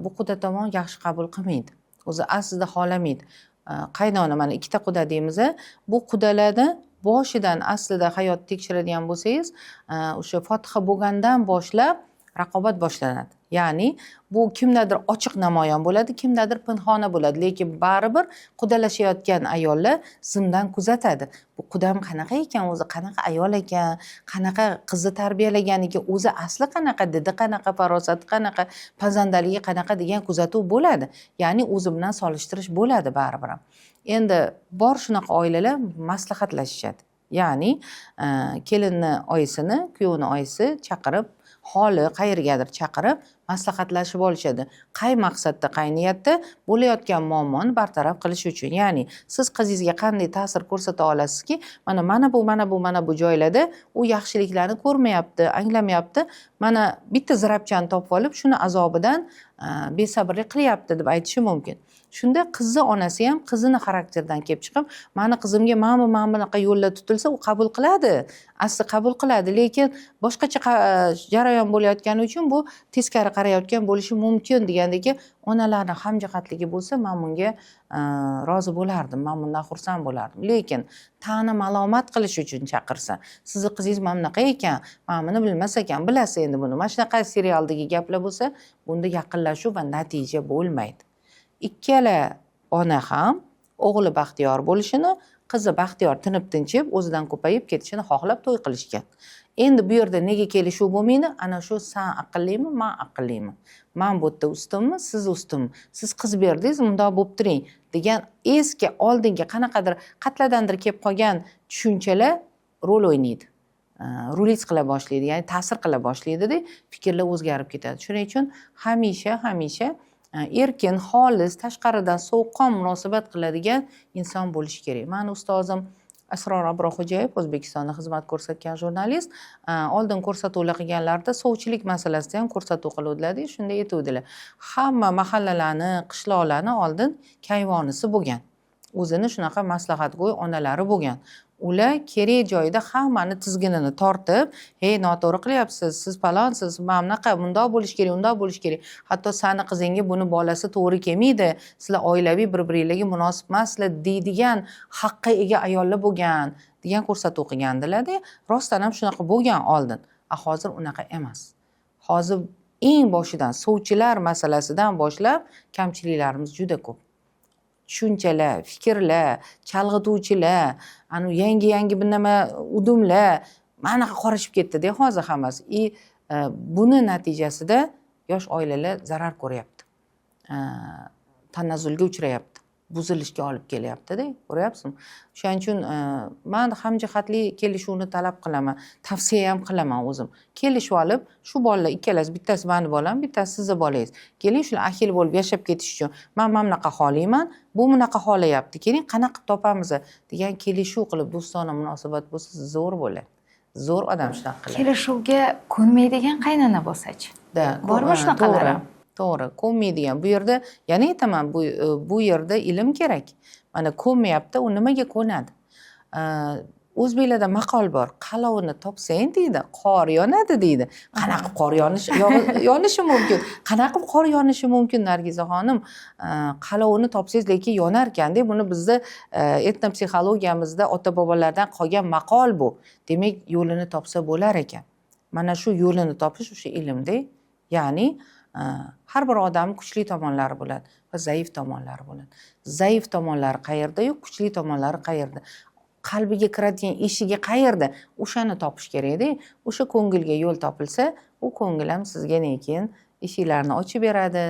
bu quda tomon yaxshi qabul qilmaydi. O'zi aslida xohlamaydi. qaynona mana ikkita quda deymiz. Bu qudalarni boshidan aslida hayot tekshiradigan bo'lsangiz, o'sha Fotiha bo'lgandan boshlab raqobat boshlanadi. Ya'ni bu kimdadir ochiq namoyon bo'ladi, kimdadir pinhona bo'ladi, lekin baribir qudalashayotgan ayollar zimdan kuzatadi. Bu qudam qanaqa ekan, o'zi qanaqa ayol ekan, qanaqa qizni tarbiyalagan ekan, o'zi asli qanaqa, didi qanaqa, farosati qanaqa, pazandaligi qanaqa degan kuzatuv bo'ladi. Ya'ni o'zi bilan solishtirish bo'ladi baribir ham. Endi bor shunaqa oilalar maslahatlashishadi. Ya'ni kelinni oyisini, kuyovni oyisi chaqirib, holi qayergadir chaqirib maslahatlashib olishadi. Qay maqsadda, qay niyatda bo'layotgan muammoni bartaraf qilish uchun. Ya'ni siz qizingizga qanday ta'sir ko'rsata olasizki, mana bu joylarda u yaxshiliklarni ko'rmayapti, anglamayapti. Mana bitta zirabchani topib olib, shuni azobidan besabrlik qilyapti deb aytishi mumkin. Shunda qizni onasi ham qizini xarakteridan kelib chiqib, mani qizimga mana bunaqa yo'llar tutilsa, u qabul qiladi. Asli qabul qiladi, lekin boshqacha jarayon bo'layotgani uchun bu teskari qarayotgan bo'lishi mumkin degandagi onalarni hamjihatligi bo'lsa, men bunga rozi bo'lardim, men bundan xursand bo'lardim. Lekin ta'na malomat qilish uchun chaqirsa, sizni qizingiz mana bunaqa ekan, men buni bilmas ekan, bilasiz endi buni. Mana shunaqa serialdagi gaplar bo'lsa, bunda yaqinlashuv va natija bo'lmaydi. Ikkala ona ham o'g'li baxtiyor bo'lishini, qizi baxtiyor tinib-tinchib, o'zidan ko'payib ketishini xohlab to'y qilishgan. Endi bu yerda nega kelishuv bo'lmaydi? Ana shu san aqllimi, men aqllimi? Men bu yerda ustunmi, siz ustunmi? Siz qiz berdingiz, bundoq bo'lib turing degan eski oldingi qanaqadir qatladandir kelib qolgan tushunchalar rol o'ynaydi. Rulis qila boshlaydi, ya'ni ta'sir qila boshlaydi-da, fikrlar o'zgarib ketadi. Shuning uchun hamisha erkin, xolis, tashqaridan sovuqqon munosabat qiladigan inson bo'lishi kerak. Meni ustozim Asror Abroxo'jayev, O'zbekistonda xizmat ko'rsatgan jurnalist, oldin ko'rsatuvlar qilganlarida sovchilik masalasida ham ko'rsatuv qiluvdilar-da, shunda aytuvdilar. Hamma mahallalarni, qishloqlarni oldin kayvonisi bo'lgan. O'zini shunaqa maslahatgo'y onalari bo'lgan. Ular kerak joyda hammani tizginini tortib, "Hey, noto'g'ri qilyapsiz, siz falonsiz, mana bunaqa, bundoq bo'lish kerak, undoq bo'lish kerak. Hatto sani qizingga buni bolasi to'g'ri kelmaydi, sizlar oilaviy bir-biringlarga munosib emaslar" deydigan haqqa ega ayollar bo'lgan, degan ko'rsatuv qilgandilar-da. Rostdan ham shunaqa bo'lgan oldin. Hozir unaqa emas. Hozir eng boshidan sovchilar masalasidan boshlab kamchiliklarimiz juda ko'p. Tushunchalar, fikrlar, chalg'ituvchilar, yangi bir nima udumlar mana qorishib ketdi-da hozir hammasi. Buni natijasida yosh oilalar zarar ko'ryapti. Tanazzulga uchrayapti. Buzilishga olib kelyapti-da, ko'ryapsizmi? Shuning uchun men hamjihatli kelishuvni talab qilaman, tavsiya ham qilaman o'zim. Kelishib olib, shu bolalar ikkalasi, bittasi meni bolam, bittasi sizni bolangiz. Keling, shular ahil bo'lib yashab ketish uchun men mana bunaqa xohlayman, bu bunaqa xohlayapti. Keling, qanaqa topamiz degan kelishuv qilib do'stona munosabat bo'lsa, zo'r bo'ladi. Zo'r odam shunaqa qiladi.
Kelishuvga ko'nmaydigan qaynona bo'lsa-chi? Bormi shunaqalar?
To'g'ri, ko'nmaydigan. Bu yerda yana aytaman, bu yerda ilm kerak. Mana ko'nmayapti, u nimaga ko'nadi? O'zbeklarda maqol bor. Qalovini topsang deydi, qor yonadi deydi. Qanaqa qor yonishi mumkin? Qanaqa qor yonishi mumkin, Nargiza xonim? Qalovini topsangiz lekin yonar ekan-da. Buni bizda etnopsixologiyamizda ota-bobolardan qolgan maqol bu. Demak, yo'lini topsa bo'lar ekan. Mana shu yo'lini topish o'sha ilmda. Ya'ni har bir odam kuchli tomonlari bo'ladi va zaif tomonlari bo'ladi. Zaif tomonlari qayerda-yu, kuchli tomonlari qayerda? Qalbiga kiradigan eshigi qayerda? O'shani topish kerak-da. O'sha ko'ngilga yo'l topilsa, u ko'ngil ham sizga keyin eshiklarni ochib beradi.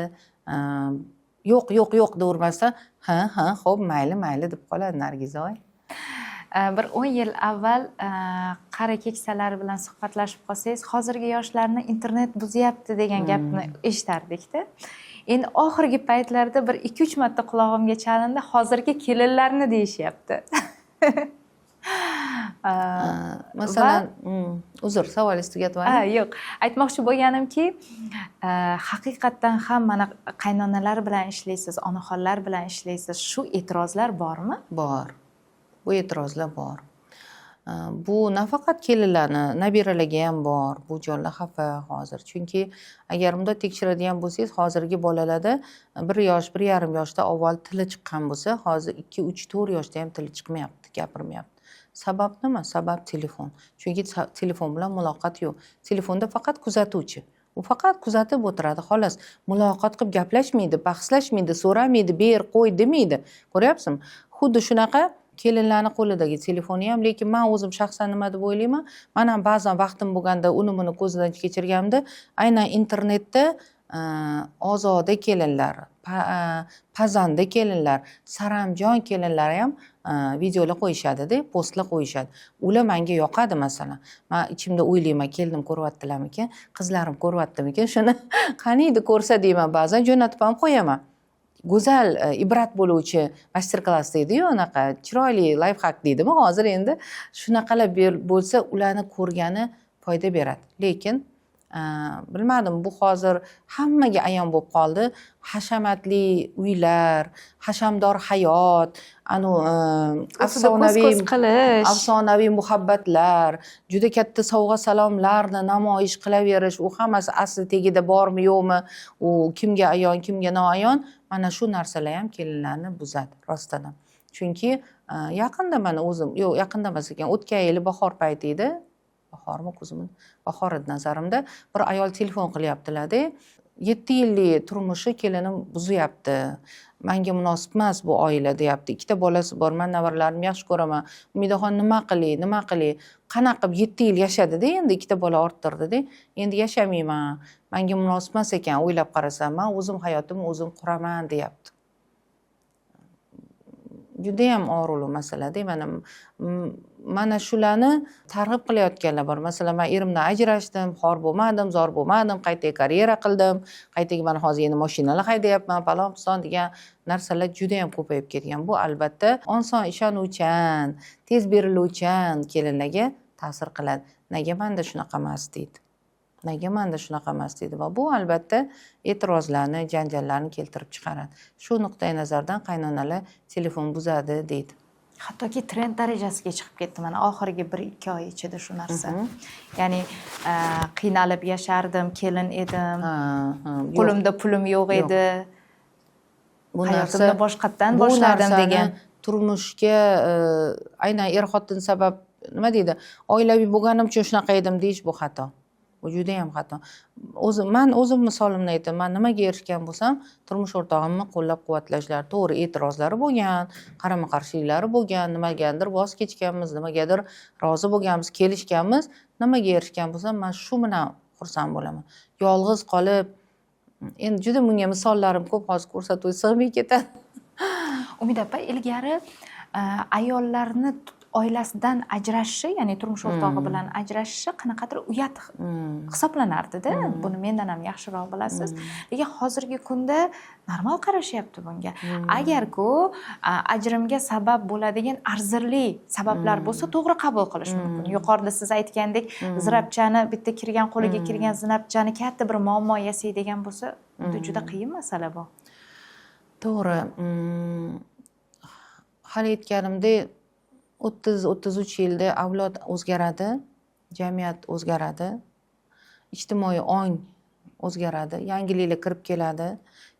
Yo'q devermasdan, xo'p, mayli deb qoladi Nargizoy.
Bir 10 yil avval qari keksalar bilan suhbatlashib qolsangiz, hozirgi yoshlarni internet buzyapti degan gapni eshitardik-da. Endi oxirgi paytlarda bir 2-3 marta qulog'imga chalindi, hozirgi kelinlarni deyishyapti.
Masalan, uzr, savolingizni tugatmadim.
Yo'q, aytmoqchi bo'lganimki, haqiqatdan ham mana qaynonalar bilan ishlaysiz, onaxonlar bilan ishlaysiz, shu e'tirozlar bormi?
Bor. Bu e'tirozlar bor. Bu nafaqat kelinlarni, nabiralarga ham bor. Bu jonlar xafa hozir. Chunki agar bunday tekshiradigan bo'lsangiz, hozirgi bolalarda 1 yosh, 1,5 yoshda avval tili chiqqan bo'lsa, hozir 2, 3, 4 yoshda ham tili chiqmayapti, gapirmayapti. Sabab nima? Sabab telefon. Chunki telefon bilan muloqot yo'q. Telefonda faqat kuzatuvchi. U faqat kuzatib o'tiradi, xolos. Muloqot qilib gaplashmaydi, bahslashmaydi, so'ramaydi, ber, qo'y demaydi. Ko'ryapsizmi? Xuddi shunaqa kelinlarni qo'lidagi telefoni ham, lekin men o'zim shaxsan nima deb o'ylayman? Men ham ba'zan vaqtim bo'lganda uni buni ko'zdan kechirganimda, aynan internetda ozoda kelinlar, pazanda kelinlar, saramjon kelinlar ham videolar qo'yishadi-da, postlar qo'yishadi. Ular menga yoqadi masalan. Men ichimda o'ylayman, keldim ko'ryaptilarmikan, qizlarim ko'ryaptimikan, shuni qaniydi ko'rsa deyman, ba'zan jo'natib ham qo'yaman. Go'zal, ibrat bo'luvchi master-klass deydi-yu, unaqa chiroyli layfhak deydimi hozir endi. Shunaqalar bo'lsa, ularni ko'rgani foyda beradi. Lekin bilmadim, bu hozir hammaga ayon bo'lib qoldi. Hashamatli uylar, hashamdor hayot, afsonaviy muhabbatlar, juda katta sovg'a salomlarni namoyish qilaverish, u hammasi asli tagida bormi yo'qmi, u kimga ayon, kimga noayon, mana shu narsalar ham kelinlarni buzadi rostdan. Chunki yaqinda mana o'zim, yo'q, yaqinda emas ekan, o'tgan yili bahor payti edi. Bahormi, kuzmi? Bahor edi nazarimda. Bir ayol telefon qilyaptilar-da. 7 yillik turmushi kelinim buzyapti. Menga munosib emas bu oila deyapti. 2ta bolasi bor, men nevaralarimni yaxshi ko'raman. Umidaxon nima qilay? Qanaqa qilib 7 yil yashadi-da, endi 2ta bola orttirdi-da. Endi yashamayman. Menga munosib emas ekan, o'ylab qarasam, men o'zim hayotimni o'zim quraman deyapti. Judayam og'riqli masala-da. Mana shularni targ'ib qilayotganlar bor. Masalan, men erimdan ajrashdim, xor bo'lmadim, zor bo'lmadim, qayta karyera qildim, qaytaga mana hozir endi mashinalar haydayapman, palon-piston degan narsalar juda ham ko'payib ketgan. Bu albatta oson ishonuvchan, tez beriluvchan kelinlarga ta'sir qiladi. Nega menda shunaqa emas deydi. Va bu albatta e'tirozlarni, janjallarni keltirib chiqaradi. Shu nuqtai nazardan qaynonalar telefon buzadi deydi.
Hattoki trend darajasiga chiqib ketdi mana oxirgi 1-2 oy ichida shu narsa. Ya'ni qiynalib yashardim, kelin edim, qo'limda pulim yo'q edi. Bu narsa boshqatdan boshladim degan.
Turmushga aynan er-xotin sabab nima deydi? Oilaviy bo'lganim uchun shunaqa edim deyish bu xato. Bu juda ham xato. Men o'zim misolimni aytaman. Men nimaga erishgan bo'lsam, turmush o'rtog'imni qo'llab-quvvatlashlar, to'g'ri e'tirozlari bo'lgan, qarama-qarshiliklari bo'lgan, nimagadir voz kechganmiz, nimagadir rozi bo'lganmiz, kelishganmiz. Nimaga erishgan bo'lsam, men shu bilan xursand bo'laman. Yolg'iz qolib, endi juda bunga misollarim ko'p, hozir ko'rsatib sig'may ketadi.
Umid opa, ilgari ayollarni oilasidan ajrashishi, ya'ni turmush o'rtog'i bilan ajrashishi qanaqadir uyat hisoblanardi-da. Buni mendan ham yaxshiroq bilasiz. Lekin hozirgi kunda normal qarashyapti bunga. Agar-ku ajrimga sabab bo'ladigan arzirli sabablar bo'lsa, to'g'ri qabul qilish mumkin. Yuqorida siz aytgandek, zirabchani, bitta kirgan qo'liga kirgan zinabchani katta bir muammo yasaydigan bo'lsa, juda qiyin masala bu.
To'g'ri. Hali aytganimdek, 30-33 yilda avlod o'zgaradi, jamiyat o'zgaradi, ijtimoiy ong o'zgaradi, yangiliklar kirib keladi.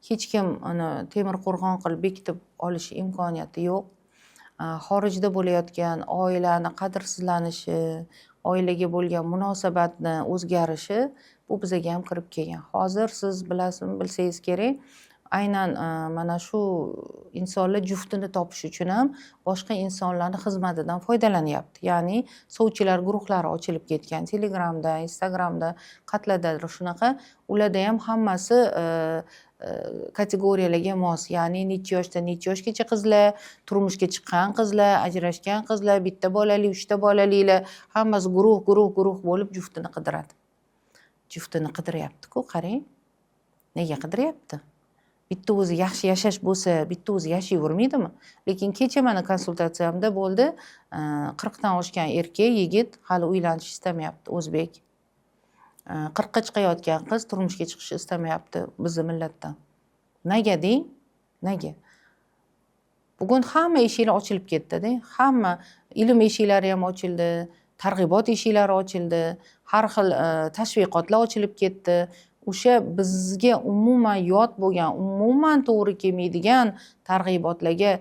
Hech kim uni temir qo'rg'on qilib bekitib olish imkoniyati yo'q. Xorijda bo'layotgan oilani qadrsizlanishi, oilaga bo'lgan munosabatni o'zgarishi bu bizga ham kirib kelgan. Hozir siz bilsangiz kerak, aynan mana shu insonlar juftini topish uchun ham boshqa insonlarning xizmatidan foydalanyapti. Ya'ni sovchilar guruhlari ochilib ketgan. Telegramda, Instagramda, qatlardadir shunaqa. Ularda ham hammasi kategoriyalarga mos. Ya'ni necha yoshdan necha yoshgacha qizlar, turmushga chiqqan qizlar, ajrashgan qizlar, bitta bolali, 3ta bolaliklar, hammasi guruh bo'lib juftini qidiradi. Juftini qidiryapti-ku, qarang. Nega qidiryapti? Bitta o'zi yaxshi yashash bo'lsa, bitta o'zi yashayvermaydimi? Lekin kecha meni konsultatsiyamda bo'ldi, 40 dan oshgan erkak, yigit hali uylanish istamayapti, o'zbek. 40 ga chiqayotgan qiz turmushga chiqishni istamayapti bizning millatdan. Nega deng? Nega? bugun hamma eshiklar ochilib ketdi-da. Hamma ilm eshiklari ham ochildi, targ'ibot eshiklari ochildi, har xil tashviqotlar ochilib ketdi. O'sha bizga umuman yot bo'lgan, umuman to'g'ri kelmaydigan targ'ibotlarga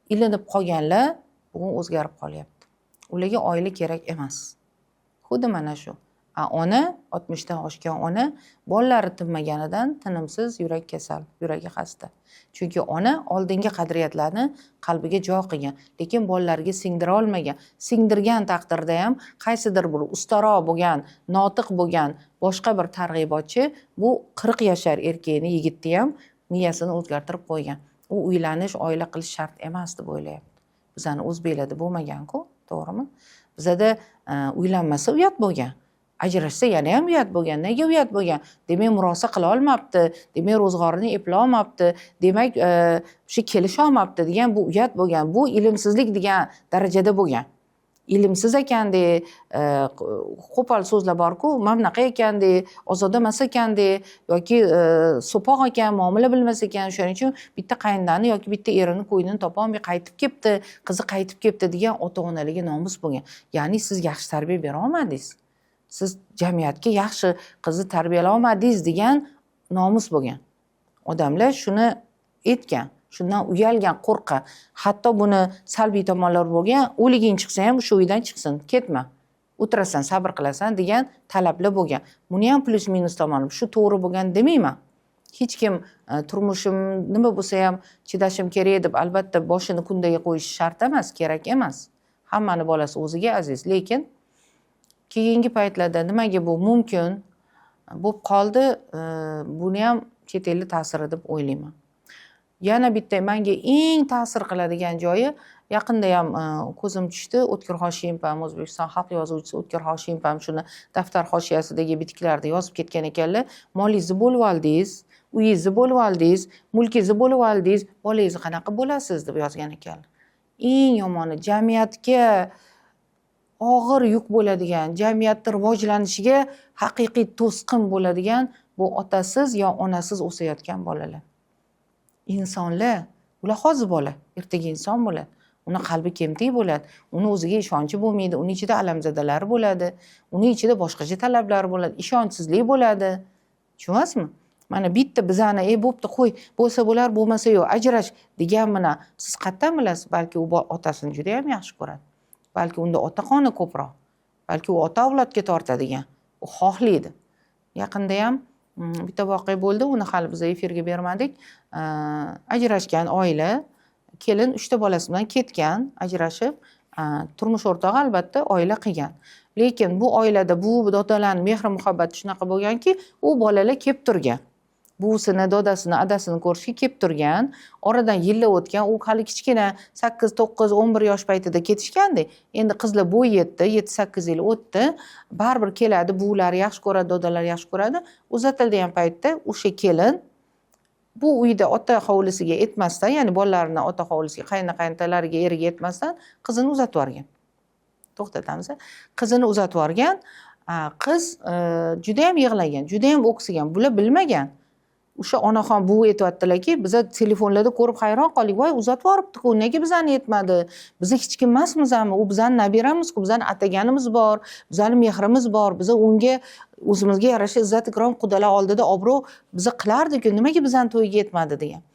ilinib qolganlar bugun o'zgarib qolyapti. Ularga oila kerak emas. Xuddi mana shu. Ona 60 dan oshgan ona bolalari tinmaganidan tinimsiz yurak kasal, yuragi xasta. Chunki ona oldingi qadriyatlarni qalbiga jo qilgan, lekin bolalariga singdira olmagan. Singdirgan taqdirda ham qaysidir bir ustaroq bo'lgan, notiq bo'lgan boshqa bir targ'ibotchi bu 40 yashar erkakni, yigitni ham miyasini o'zgartirib qo'ygan. U uylanish, oila qilish shart emas deb o'ylayapti. Bizani o'zbeklarda bo'lmagan-ku, to'g'rimi? Bizada uylanmasa uyat bo'lgan. Ajrashsa yana ham uyat bo'lgan. Nega uyat bo'lgan? Demak, murosa qila olmabdi, demak, ro'zg'orini eplay olmabdi, demak, shu kelisha olmabdi degan bu uyat bo'lgan. Bu ilmsizlik degan darajada bo'lgan. Ilmsiz ekanda, qo'pol so'zlar bor-ku, mamnaqa ekanda, ozoda emas ekanda, yoki so'poq ekan, muomala bilmas ekan, shuning uchun bitta qayindani yoki bitta erini qo'ynini topolmay qaytib ketdi, qizi qaytib ketdi degan ota-onalarga nomus bo'lgan. Ya'ni siz yaxshi tarbiya bera olmadingiz. Siz jamiyatga yaxshi qizni tarbiyalay olmadingiz degan nomus bo'lgan. Odamlar shuni aytgan, shundan uyalgan, qo'rqa. Hatto buni salbiy tomonlari bo'lgan, o'liging chiqsa ham shu uydan chiqsin, ketma. O'tirasan, sabr qilasan degan talablar bo'lgan. Buni ham plus minus tomoni. Shu to'g'ri bo'lgan demayman. Hech kim turmushim nima bo'lsa ham chidashim kerak deb albatta boshini kundaga qo'yish shart emas, kerak emas. Hammani bolasi o'ziga aziz, lekin keyingi paytlarda nimaga bu mumkin bo'lib qoldi, buni ham chet ellik ta'siri deb o'ylayman. Yana bitta menga eng ta'sir qiladigan joyi, yaqinda ham ko'zim tushdi, O'tkir Hoshimov ham, O'zbekiston xalq yozuvchisi O'tkir Hoshimov ham shuni daftar hoshiyasidagi bitiklarda yozib ketgan ekanlar. Molingizni bo'lib oldingiz, uyingizni bo'lib oldingiz, mulkingizni bo'lib oldingiz, bolangizni qanaqa bo'lasiz deb yozgan ekanlar. Eng yomoni jamiyatga og'ir yuk bo'ladigan, jamiyatning rivojlanishiga haqiqiy to'sqin bo'ladigan bu otasiz yo onasiz o'sayotgan bolalar. Insonlar, ular hozir bola, ertaga inson bo'ladi. Uni qalbi kemtik bo'ladi, uni o'ziga ishonchi bo'lmaydi, uni ichida alamzadalari bo'ladi, uni ichida boshqacha talablari bo'ladi, ishonchsizlik bo'ladi. Tushunasizmi? Mana bitta bizani, bo'pti, qo'y, bo'lsa bo'lar, bo'lmasa yo'q, ajrash degan bilan siz qayerdan bilasiz? Balki u otasini juda ham yaxshi ko'radi. Balki unda ota qoni ko'proq. Balki u ota avlodga tortadigan. U xohlaydi. Yaqinda ham bitta voqea bo'ldi, uni hali biz efirga bermadik. Ajrashgan oila, kelin 3 ta bolasi bilan ketgan, ajrashib, turmush o'rtog'i albatta oila qilgan. Lekin bu oilada bu dodalarning mehr muhabbati shunaqa bo'lganki, u bolalar kelib turgan. Buvisini, dodasini, adasini ko'rishga kelib turgan. Oradan yillar o'tgan, u hali kichkina 8, 9, 11 yosh paytida ketishgandi. Endi qizlar bo'y yetdi, 7-8 yil o'tdi. Baribir keladi, buvilari yaxshi ko'radi, dodalari yaxshi ko'radi. Uzatilgan paytda o'sha kelin bu uyda ota hovlisiga etmasdan, ya'ni bolalarini ota hovlisiga, qaynotalariga, eriga etmasdan qizini uzatib yuborgan. To'xtatamiz. Qizini uzatib yuborgan. Qiz juda ham yig'lagan, juda ham o'ksigan. Bular bilmagan. O'sha onaxon buvi aytayotdilarki, biz telefonlarda ko'rib hayron qoldik. Voy, uzatib yuboribdi-ku, nega bizani yetmadi? Biz hech kim emasmizmi? U bizani nabiramiz-ku, bizani ataganimiz bor, bizani mehrimiz bor. Biz unga o'zimizga yarasha izzat ikrom qudalar oldida obro' biz qilardik-ku, nimaga bizani to'yiga yetmadi degan.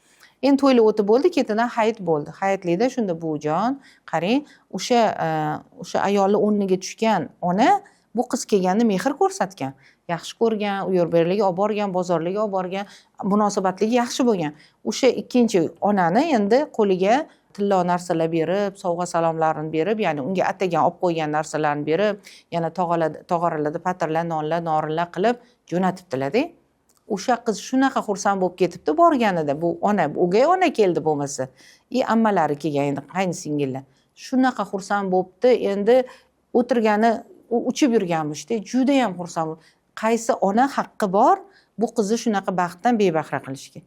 Endi to'ylar o'tib bo'ldi, ketidan hayit bo'ldi. Hayitlikda shunda buvijon, qarang, o'sha ayolni o'rniga tushgan ona bu qiz kelganda mehr ko'rsatgan. Yaxshi ko'rgan, u yer berlarga olib borgan, bozorlarga olib borgan, munosabatligi yaxshi bo'lgan. O'sha ikkinchi onani endi qo'liga tillo narsalar berib, sovg'a salomlarini berib, ya'ni unga atagan olib qo'ygan narsalarni berib, yana tog'oralarda patirlar, nonlar, norinlar qilib jo'natibdilar-da. O'sha qiz shunaqa xursand bo'lib ketibdi borganida, bu ona, o'gay ona keldi bo'lmasa, ammalari kelgan, endi qaynsingillar. Shunaqa xursand bo'libdi, endi o'tirgani uchib yurganmish-da, juda ham xursand. Qaysi ona haqqi bor bu qizni shunaqa baxtdan bebahra qilishga?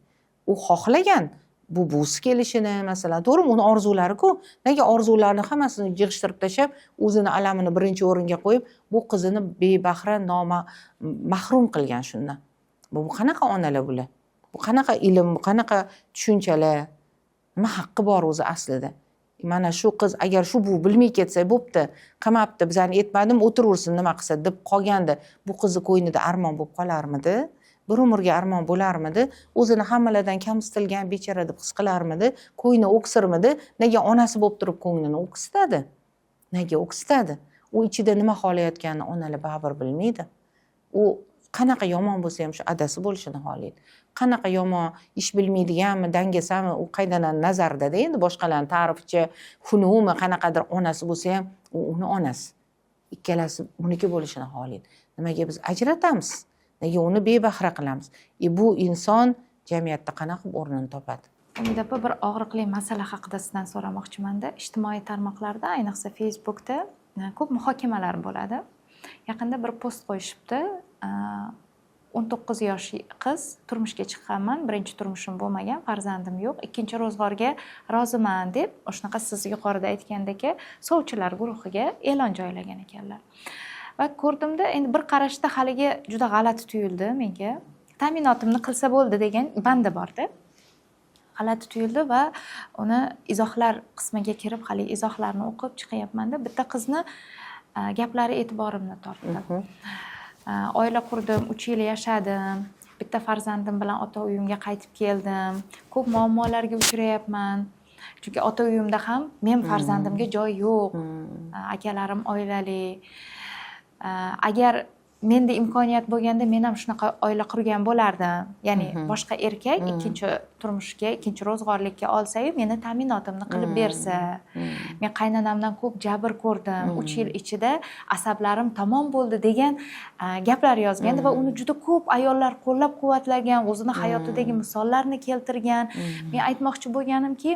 U xohlagan bu buvisi kelishini, masalan, to'g'rimi, uni orzulari-ku. Nega orzularni hammasini yig'ishtirib tashlab, o'zini alamini birinchi o'ringa qo'yib, bu qizini bebahra, mahrum qilgan shundan. Bu qanaqa onalar bular? Bu qanaqa ilm, bu qanaqa tushunchalar? nima haqqi bor o'zi aslida? Mana shu qiz agar shu bu bilmay ketsa, bo'pti, qilmabdi, bizani aytmadim, o'tiraversin, nima qilsa deb qolganda, bu qizni ko'nglida armon bo'lib qolarmidi? Bir umrga armon bo'larmidi? O'zini hammalardan kamsitilgan bechara deb his qilarmidi? Ko'ngli o'ksirmidi? Nega onasi bo'lib turib ko'nglini o'ksitadi? Nega o'ksitadi? U ichida nima xohlayotganini onalar baribir bilmaydi. U qanaqa yomon bo'lsa ham shu adasi bo'lishini xohlaydi. Qanaqa yomon ish bilmaydiganmi, dangasami, u qaydan nazardada endi boshqalarning ta'rificha xunuvmi, qanaqadir onasi bo'lsa ham, u uni onasi. Ikkalasi uniki bo'lishini xohlaydi. Nimaga biz ajratamiz? Nega uni bebahra qilamiz? Bu inson jamiyatda qanaqa o'rnini topadi?
Umid opa, bir og'riqli masala haqida sizdan so'ramoqchiman-da. Ijtimoiy tarmoqlarda, ayniqsa Facebookda ko'p muhokamalar bo'ladi. Yaqinda bir post qo'yishibdi. 19 yoshli qiz, turmushga chiqqanman, birinchi turmushim bo'lmagan, farzandim yo'q, ikkinchi ro'zg'orga roziman deb, shunaqa siz yuqorida aytgandek, sovchilar guruhiga e'lon joylagan ekanlar. Va ko'rdimda, endi bir qarashda haligi juda g'alati tuyuldi menga. Ta'minotimni qilsa bo'ldi degan bandi borda. G'alati tuyuldi va uni izohlar qismiga kirib, hali izohlarni o'qib chiqyapman-da, bitta qizni gaplari e'tiborimni tortdi. Oila qurdim, 3 yil yashadim, bitta farzandim bilan ota uyimga qaytib keldim, ko'p muammolarga uchrayapman. Chunki ota uyimda ham men farzandimga joy yo'q. Akalarim oilali. Agar menda imkoniyat bo'lganda men ham shunaqa oila qurgan bo'lardim. Ya'ni boshqa erkak ikkinchi turmushga, ikkinchi ro'zg'orlikka olsa-yu, meni ta'minotimni qilib bersa. Men qaynonamdan ko'p jabr ko'rdim. 3 yil ichida asablarim tamom bo'ldi degan gaplar yozgandi va uni juda ko'p ayollar qo'llab-quvvatlagan, o'zini hayotidagi misollarni keltirgan. Men aytmoqchi bo'lganimki,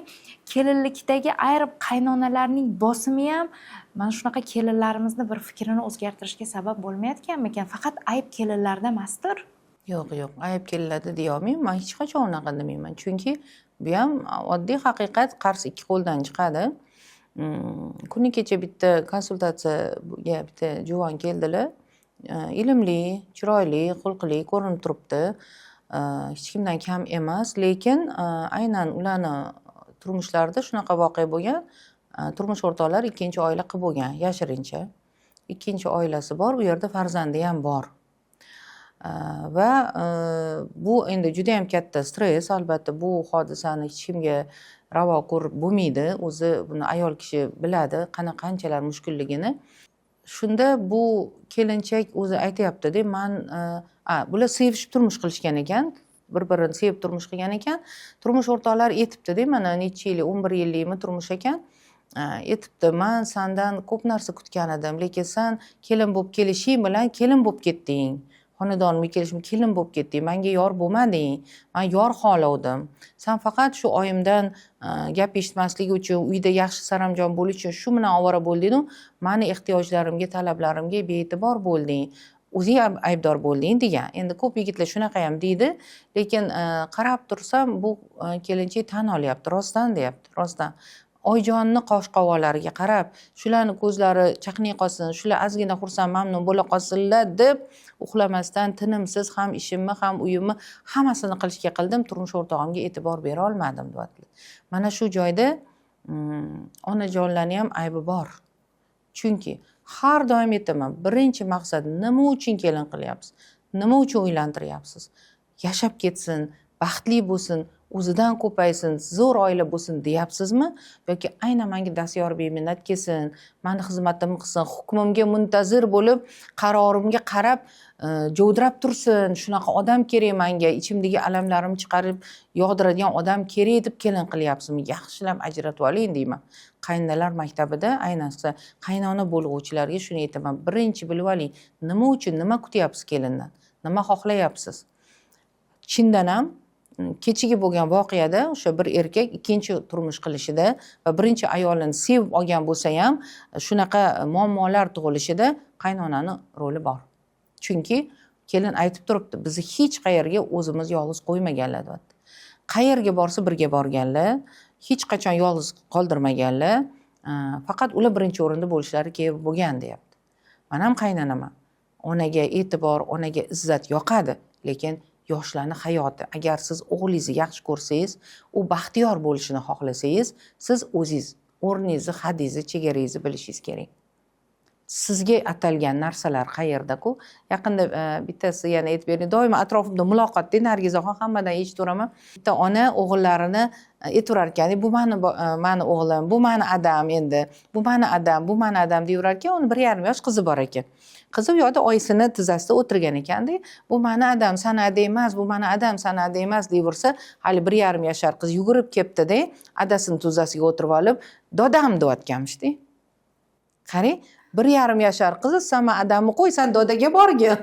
kelinlikdagi ayrim qaynonalarning bosimi ham mana shunaqa kelinlarimizni bir fikrini o'zgartirishga sabab bo'lmayotganmikan? Faqat ayb kelinlarda emasdir?
Yo'q, ayb kelinlarda deya olmayman. Men hech qachon unaqa demayman. Chunki bu ham oddiy haqiqat, qars ikki qo'ldan chiqadi. Kuni kecha bitta konsultatsiyaga bitta juvon keldilar. Ilmli, chiroyli, xulqli ko'rinib turibdi. Hech kimdan kam emas, lekin aynan ularni turmushlarida shunaqa voqea bo'lgan. Turmush o'rtoqlar ikkinchi oila qilib bo'lgan, yashirincha. Ikkinchi oilasi bor, u yerda farzandi ham bor. Va bu endi juda ham katta stress, albatta bu hodisani hech kimga ravo ko'rib bo'lmaydi. O'zi buni ayol kishi biladi, qanchalar mushkulligini. Shunda bu kelinchak o'zi aytayapti-da, bular sevishib turmush qilishgan ekan. Bir-birini sevib turmush qilgan ekan. Turmush o'rtoqlar aytibdi-da, mana necha yil, 11 yillikmi turmush ekan. Aytibdi, men sendan ko'p narsa kutgan edim, lekin sen kelin bo'lib kelishing bilan kelin bo'lib ketding. Xonadonimga kelishim kelin bo'lib ketding, menga yor bo'lmading. Men yor xohlavdim. Sen faqat shu oyimdan gap eshitmaslik uchun, uyda yaxshi saramjon bo'lish uchun shu bilan ovora bo'lding-ku, meni ehtiyojlarimga, talablarimga bee'tibor bo'lding. O'zing ham aybdor bo'lding degan. Endi ko'p yigitlar shunaqa ham deydi, lekin qarab tursam bu kelinchak tan olyapti, rostdan deyapti, rostdan. Oyjonni qosh-qovoqlariga qarab, shularni ko'zlari chaqnay qolsin, shular ozgina xursand, mamnun bo'la qolsinlar deb uxlamasdan tinimsiz ham ishimni, ham uyimni hammasini qilishga qildim, turmush o'rtog'imga e'tibor bera olmadim deyaptilar. Mana shu joyda onajonlarni ham aybi bor. Chunki har doim aytaman, birinchi maqsad nima uchun kelin qilyapsiz? Nima uchun uylantiryapsiz? Yashab ketsin, baxtli bo'lsin, o'zidan ko'paysin, zo'r oila bo'lsin deyapsizmi? Yoki aynan menga dastyor beminnat kelsin, meni xizmatimni qilsin, hukmimga muntazir bo'lib, qarorimga qarab jovdirab tursin, shunaqa odam kerak menga, ichimdagi alamlarimni chiqarib yog'diradigan odam kerak deb kelin qilyapsizmi? Yaxshilab ajratib oling deyman. Qaynonalar maktabida ayniqsa qaynona bo'lg'uvchilarga shuni aytaman. Birinchi bilib oling, nima uchun, nima kutyapsiz kelindan? Nima xohlayapsiz? Chindan ham kechigi bo'lgan voqeada o'sha bir erkak ikkinchi turmush qilishida va birinchi ayolini sevib olgan bo'lsa ham shunaqa muammolar tug'ilishida qaynonani roli bor. Chunki kelin aytib turibdi, bizni hech qayerga o'zimiz yolg'iz qo'ymaganlar deyapti. Qayerga borsa birga borganlar, hech qachon yolg'iz qoldirmaganlar, faqat ular birinchi o'rinda bo'lishlari kerak bo'lgan deyapti. Men ham qaynonaman. Onaga e'tibor, onaga izzat yoqadi, lekin yoshlarni hayoti. Agar siz o'g'lingizni yaxshi ko'rsangiz, u baxtiyor bo'lishini xohlasangiz, siz o'zingiz o'rningizni, haddingizni, chegarangizni bilishingiz kerak. Sizga atalgan narsalar qayerda-ku? Yaqinda bittasi yana aytib bering, doimo atrofimda muloqotda Nargizaxon hammadan eshitaveraman. Bitta ona o'g'illarini aytaverar ekan, bu mani o'g'lim, bu mani adam endi, bu mani adam, bu mani adam deyverar ekan. Uni 1,5 yosh qizi bor ekan. Qizi u yoqda oyisini tizzasida o'tirgan ekanda, bu mani adam, sana ada emas, bu mani adam, sana ada emas deyversa, hali 1,5 yashar qiz yugurib kelibdi-da, adasini tizzasiga o'tirib olib, dodam deyotganmish-da. Qarang, 1,5 yashar qizi sama adamni qo'y, san dodaga borgin.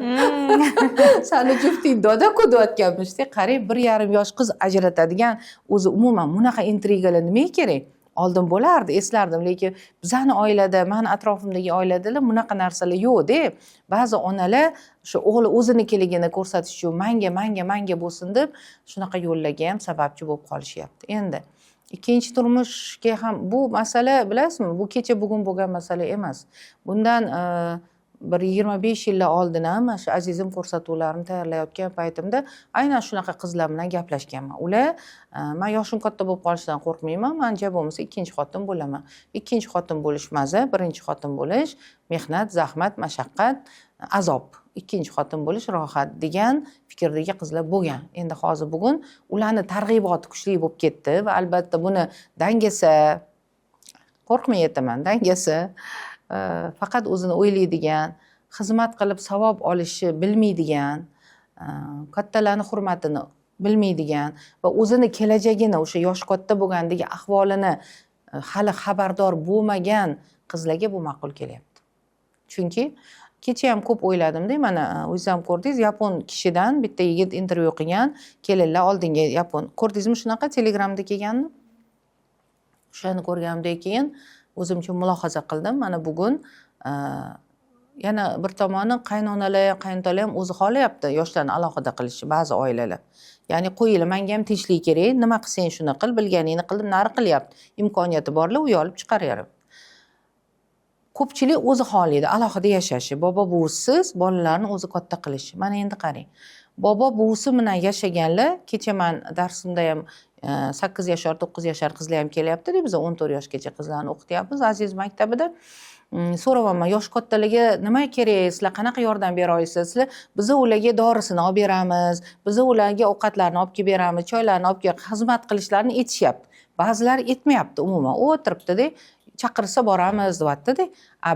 Sani jufting doda-ku deyotganmish-da. Qarang, 1,5 yosh qiz ajratadigan o'zi umuman bunaqa intrigalar nimaga kerak? Oldin bo'lardi, eslardim, lekin bizani oilada, meni atrofimdagi oiladalar bunaqa narsalar yo'q-da. Ba'zi onalar o'sha o'g'li o'zinikiligini ko'rsatish uchun manga bo'lsin deb shunaqa yo'llarga ham sababchi bo'lib qolishyapti. Endi ikkinchi turmushga ham bu masala, bilasizmi, bu kecha bugun bo'lgan masala emas. Bundan bir 25 yillar oldin ham shu azizim ko'rsatuvlarini tayyorlayotgan paytimda aynan shunaqa qizlar bilan gaplashganman. Ular men yoshim katta bo'lib qolishidan qo'rqmayman, menja bo'lmasa ikkinchi xotin bo'laman. Ikkinchi xotin bo'lish maza, birinchi xotin bo'lish mehnat, zahmat, mashaqqat, azob. Ikkinchi xotin bo'lish rohat degan fikrdagi qizlar bo'lgan. Endi hozir bugun ularni targ'iboti kuchli bo'lib ketdi va albatta buni dangasa, qo'rqmay aytaman, dangasa faqat o'zini o'ylaydigan, xizmat qilib savob olishni bilmaydigan, kattalarni hurmatini bilmaydigan va o'zini kelajagini, o'sha yosh katta bo'lgandagi ahvolini hali xabardor bo'lmagan qizlarga bu ma'qul kelyapti. Chunki kecha ham ko'p o'yladim-da, mana o'zingiz ham ko'rdingiz, yapon kishidan bitta yigit intervyu qilgan, kelinlar oldinga yapon. Ko'rdingizmi shunaqa Telegramda kelganini? O'shani ko'rganimdan keyin o'zimcha mulohaza qildim. Mana bugun yana bir tomoni qaynonalar, qaynotlar ham o'zi xohlayapti yoshlarni alohida qilishni ba'zi oilalar. Ya'ni qo'yinglar, menga ham tinchlik kerak, nima qilsang shuni qil, bilganingni qil deb nari qilyapti. Imkoniyati borlar, uy olib chiqaryapti. Ko'pchilik o'zi xohlaydi alohida yashashi, bobo buvisiz bolalarni o'zi katta qilishi. Mana endi qarang. Bobo buvisi bilan yashaganlar, kecha men darsimda ham 8 yoshar, 9 yoshar qizlar ham kelyapti-da, biz 14 yoshgacha qizlarni o'qityapmiz Aziz maktabida. So'rayapman, yosh kattalarga nima kerak, sizlar qanaqa yordam bera olasiz? Sizlar biz ularga dorisini olib beramiz, biz ularga ovqatlarni olib kelib beramiz, choylarni olib kelib xizmat qilishlarini aytishyapti. Ba'zilar aytmayapti umuman, o'tiribdi-da, chaqirsa boramiz deyapti-da.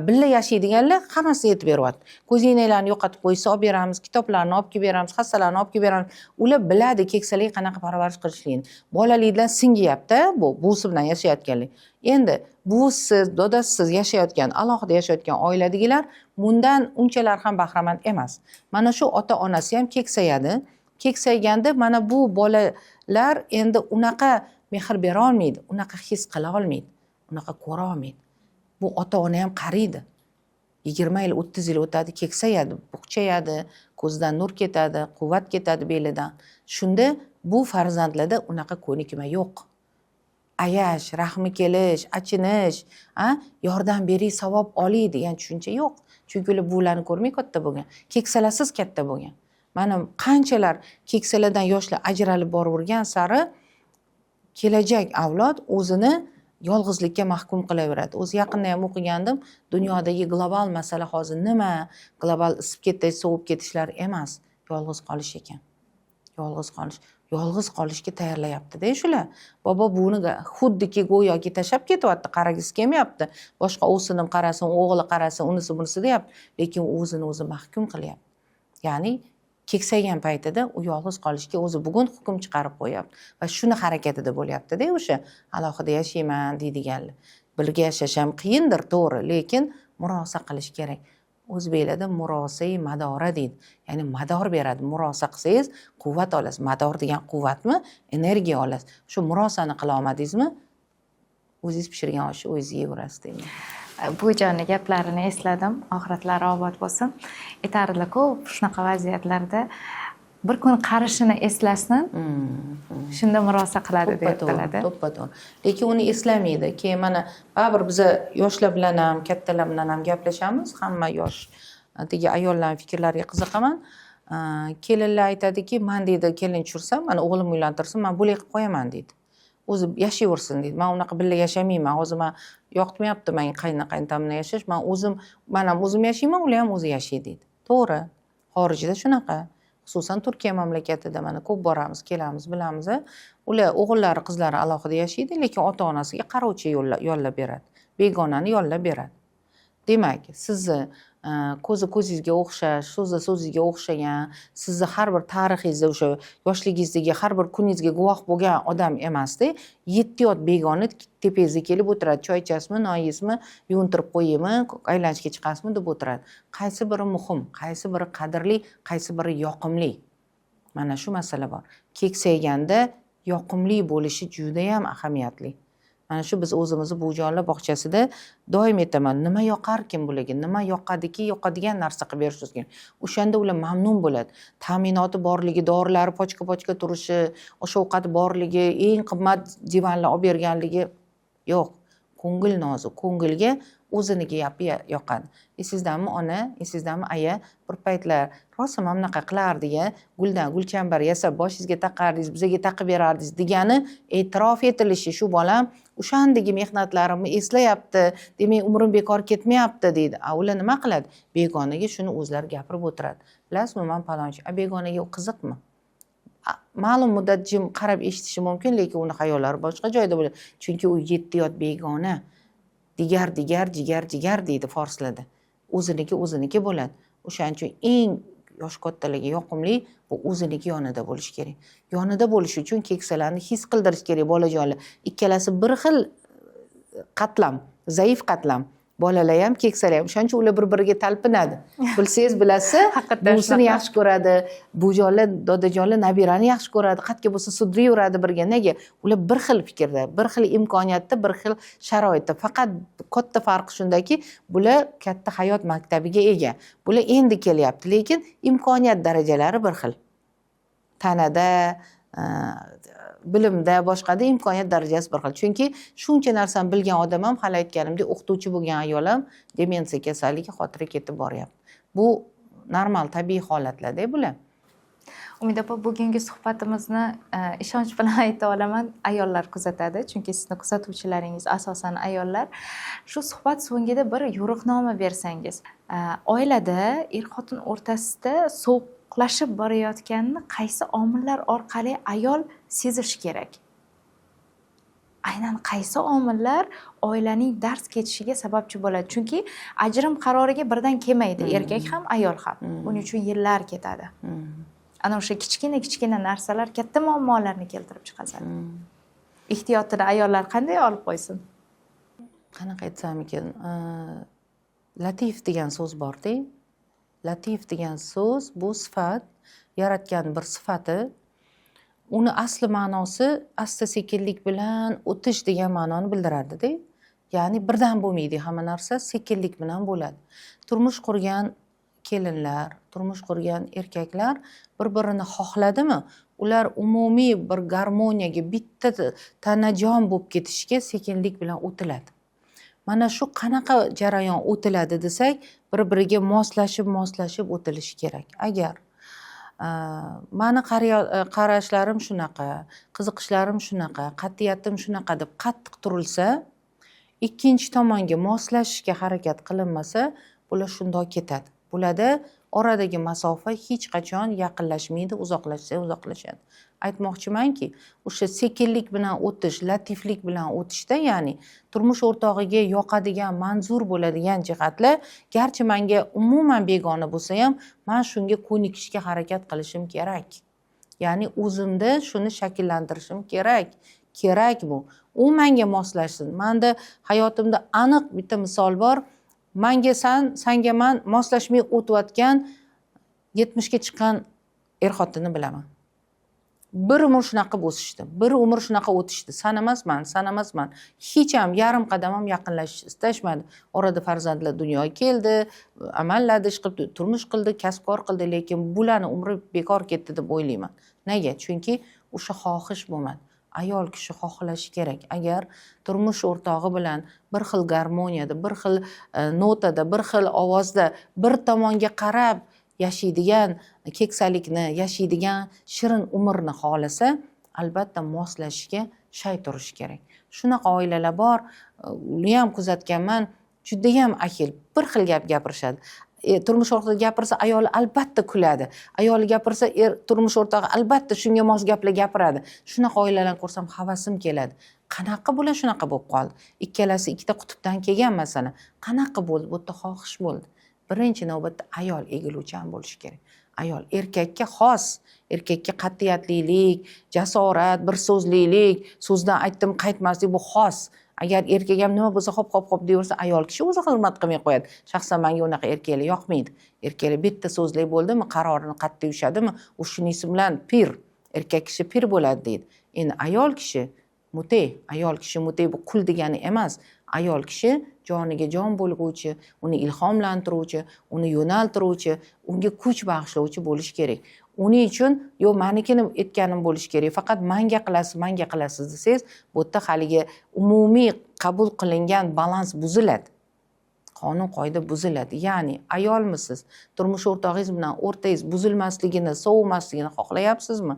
Billa yashaydiganlar hammasini aytib beryapti. Ko'zoynaklarni yo'qotib qo'ysa olib beramiz, kitoblarni olib kelib beramiz, hassalarni olib kelib beramiz. Ular biladi keksalik qanaqa parvarish qilishligini. Bolalikdan singyapti, bu buvisi bilan yashayotganlik. Endi buvisiz, dodasiz yashayotgan, alohida yashayotgan oiladagilar bundan unchalar ham bahramand emas. Mana shu ota-onasi ham keksayadi. Keksayganda mana bu bolalar endi unaqa mehr bera olmaydi, unaqa his qila olmaydi, unaqa ko'ra olmaydi. Bu ota-ona ham qariydi. 20 yil, 30 yil o'tadi, keksayadi, bukchayadi, ko'zidan nur ketadi, quvvat ketadi belidan. Shunda bu farzandlarda unaqa ko'nikma yo'q. Ayash, rahmi kelish, achinish, yordam bering, savob oling degan tushuncha yo'q. Chunki ular bularni ko'rmay katta bo'lgan. Keksalarsiz katta bo'lgan. Mana qanchalar keksalardan yoshlar ajralib boravergan sari kelajak avlod o'zini yolg'izlikka mahkum qilaveradi. O'zi yaqinda ham o'qigandim, dunyodagi global masala hozir nima? Global isib ketish, sovib ketishlar emas, yolg'iz qolish ekan. Yolg'iz qolish. Yolg'iz qolishga tayyorlayapti-da shular. Bobo buni xuddiki go'yoki tashab ketyapti, qaragisi kelmayapti. Boshqa o'sinim qarasin, o'g'li qarasin, unisi bunisi deyapti, lekin o'zini o'zi mahkum qilyapti. Ya'ni keksaygan paytida u yolg'iz qolishga o'zi bugun hukm chiqarib qo'yapti va shuni harakatida bo'lyapti-da o'sha alohida yashayman deydiganlar. Birga yashash ham qiyindir, to'g'ri, lekin murosa qilish kerak. O'zbeklarda murosai madora deydi. Ya'ni mador beradi. Murosa qilsangiz quvvat olasiz. Mador degan quvvatmi? Energiya olasiz. Shu murosani qila olmadingizmi? O'zingiz pishirgan oshni o'zingiz yeyverasiz deydi.
Bu jonni gaplarini esladim, oxiratlari obod bo'lsin. Aytardilar-ku, shunaqa vaziyatlarda bir kun qarishini eslasin, shunda murosa qiladi deyaptilar-da.
To'ppa-to'g'ri. Lekin uni eslamaydi. Keyin mana baribir biz yoshlar bilan ham, kattalar bilan ham gaplashamiz. Hamma yosh ayollarning fikrlariga qiziqaman. kelinlar aytadiki, man deydi kelin tushirsam, mana o'g'lim uylantirsin, man bo'lak qilib qo'yaman deydi. O'zi yashayversin deydi. Man unaqa birga yashamayman. Hozir man yoqmayapti menga qaynota bilan yashash. Man ham o'zim yashayman, ular ham o'zi yashaydi deydi. To'g'ri. Xorijda shunaqa. Xususan Turkiya mamlakatida mana ko'p boramiz, kelamiz, bilamiz. Ular o'g'illari, qizlari alohida yashaydi, lekin ota-onasiga qarovchi yollab beradi. Begonani yollab beradi. Demak, sizni ko'zi ko'zingizga o'xshash, so'zi so'zingizga o'xshagan, sizni har bir tarixingizda o'sha yoshligingizdagi har bir kuningizga guvoh bo'lgan odam emasda, 7 yot begona tepangizga kelib o'tiradi. Choy ichasizmi, non yeysizmi, yuvintirib qo'yaymi, aylanishga chiqasizmi deb o'tiradi. Qaysi biri muhim, qaysi biri qadrli, qaysi biri yoqimli? Mana shu masala bor. Keksayganda yoqimli bo'lishi juda ham ahamiyatli. Mana shu biz o'zimizni buvijonlar bog'chasida doim aytaman, nima yoqarkin bularga, nima yoqadigan narsa qilib berishimiz kerak. O'shanda ular mamnun bo'ladi. Ta'minoti borligi, dorilari pochka-pochka turishi, osh-ovqat borligi, eng qimmat divanlar olib berganligi yo'q. Ko'ngil nozik, ko'ngilga o'ziniki yoqadi. Esingizdanmi ona, esingizdanmi aya, bir paytlar rosa mana bunaqa qilardi-ya, guldan gulchambar yasab boshingizga taqardingiz, bizga taqib berardingiz degani e'tirof etilishi, shu bolam o'shandagi mehnatlarimni eslayapti, demak umrim bekor ketmayapti deydi. Ular nima qiladi? Begonaga shuni o'zlari gapirib o'tiradi. Bilasizmi, men palonchi, begonaga u qiziqmi? Ma'lum muddat jim qarab eshitishi mumkin, lekin uni xayollari boshqa joyda bo'ladi. Chunki u 7 yot begona. Digar jigar deydi forslarda. O'ziniki bo'ladi. O'shaning uchun eng yosh kattalarga yoqimli bu o'ziniki yonida bo'lishi kerak. Yonida bo'lish uchun keksalarni his qildirish kerak bolajonlar. Ikkalasi bir xil qatlam, zaif qatlam. Bolalar ham, keksalar ham. O'shaning uchun ular bir-biriga talpinadi. Bilsangiz bilasiz, buvisini yaxshi ko'radi, buvijonlar, dodajonlar nabirani yaxshi ko'radi, qatga bo'lsa sudrayveradi birga. Nega? Ular bir xil fikrda, bir xil imkoniyatda, bir xil sharoitda. Faqat katta farqi shundaki, bular katta hayot maktabiga ega. Bular endi kelyapti, lekin imkoniyat darajalari bir xil. Tanada, bilimda, boshqada imkoniyat darajasi bir xil. Chunki shuncha narsani bilgan odam ham, hali aytganimdek, o'qituvchi bo'lgan ayol ham demensiya kasalligi xotira ketib boryapti. Bu normal, tabiiy holatlarda bular.
Umid opa, bugungi suhbatimizni ishonch bilan ayta olaman, ayollar kuzatadi, chunki sizni kuzatuvchilaringiz asosan ayollar. Shu suhbat so'ngida bir yo'riqnoma bersangiz, oilada er-xotin o'rtasida sovuqlashib borayotganini qaysi omillar orqali ayol sezishi kerak? Aynan qaysi omillar oilaning dars ketishiga sababchi bo'ladi? Chunki ajrim qaroriga birdan kelmaydi, erkak ham, ayol ham. Buning uchun yillar ketadi. Ana o'sha kichkina narsalar katta muammolarni keltirib chiqaradi. Ehtiyotini ayollar qanday olib qo'ysin?
Qanaqa aytsam ekan, latif degan so'z bor-da. Latif degan so'z bu sifat, yaratgan bir sifati. Uni asli ma'nosi asta-sekinlik bilan o'tish degan ma'noni bildiradi-da. Ya'ni birdan bo'lmaydi, hamma narsa sekinlik bilan bo'ladi. Turmush qurgan kelinlar, turmush qurgan erkaklar bir-birini xohladimi, ular umumiy bir garmoniyaga, bitta tanajon bo'lib ketishga sekinlik bilan o'tiladi. Mana shu qanaqa jarayon o'tiladi desak, bir-biriga moslashib o'tilishi kerak. Agar mani qarashlarim shunaqa, qiziqishlarim shunaqa, qat'iyatim shunaqa deb qattiq turilsa, ikkinchi tomonga moslashishga harakat qilinmasa, bular shundoq ketadi. Bularda oradagi masofa hech qachon yaqinlashmaydi, uzoqlashadi. Aytmoqchimanki, o'sha sekinlik bilan o'tish, latiflik bilan o'tishda, ya'ni turmush o'rtog'iga yoqadigan, manzur bo'ladigan jihatlar, garchi menga umuman begona bo'lsa ham, men shunga ko'nikishga harakat qilishim kerak. Ya'ni o'zimda shuni shakllantirishim kerak. Kerak bu. U menga moslashsin. Menda hayotimda aniq bitta misol bor. Menga sanga men moslashmay o'tayotgan 70 ga chiqqan er-xotinni bilaman. Bir umr shunaqa o'sishdi, bir umr shunaqa o'tishdi. Sanamasman. Hech ham yarim qadam ham yaqinlashish istashmadi. Orada farzandlar dunyoga keldi, amalladi, ish qilib, turmush qildi, kasb-kor qildi, lekin bularning umri bekor ketdi deb o'ylayman. Nega? Chunki o'sha xohish bo'lmadi. Ayol kishi xohlashi kerak. Agar turmush o'rtog'i bilan bir xil garmoniyada, bir xil notada, bir xil ovozda, bir tomonga qarab yashaydigan keksalikni, yashaydigan shirin umrni xohlasa, albatta moslashishga shay turishi kerak. Shunaqa oilalar bor, uni ham kuzatganman, judayam ahil, bir xil gap gapirishadi. Turmush o'rtog'i gapirsa, ayoli albatta kuladi. Ayoli gapirsa, turmush o'rtog'i albatta shunga mos gaplar gapiradi. Shunaqa oilalarni ko'rsam havasim keladi. Qanaqa bular shunaqa bo'lib qoldi? Ikkalasi ikkita qutbdan kelgan masalan. Qanaqa bo'ldi? Bu yerda xohish bo'ldi. Birinchi navbatda ayol egiluvchan bo'lishi kerak. Ayol erkakka xos, erkakka qat'iyatlilik, jasorat, bir so'zlilik, so'zdan aytdim qaytmaslik bu xos. Agar erkak ham nima bo'lsa hop deyaversa, ayol kishi o'zi hurmat qilmay qo'yadi. Shaxsan menga unaqa erkaklar yoqmaydi. Erkaklar bitta so'zli bo'ldimi, qarorini qat'iy ushadimi, u shunisi bilan pir, erkak kishi pir bo'ladi deydi. Endi ayol kishi mute bu qul degani emas. Ayol kishi joniga jon bo'lguvchi, uni ilhomlantiruvchi, uni yo'naltiruvchi, unga kuch bag'ishlovchi bo'lishi kerak. Uning uchun yo menikini aytganim bo'lishi kerak. Faqat menga qilasiz desangiz, bu yerda haligi umumiy qabul qilingan balans buziladi. Qonun qoida buziladi. Ya'ni ayolmisiz, turmush o'rtog'ingiz bilan o'rtangiz buzilmasligini, sovumasligini xohlayapsizmi?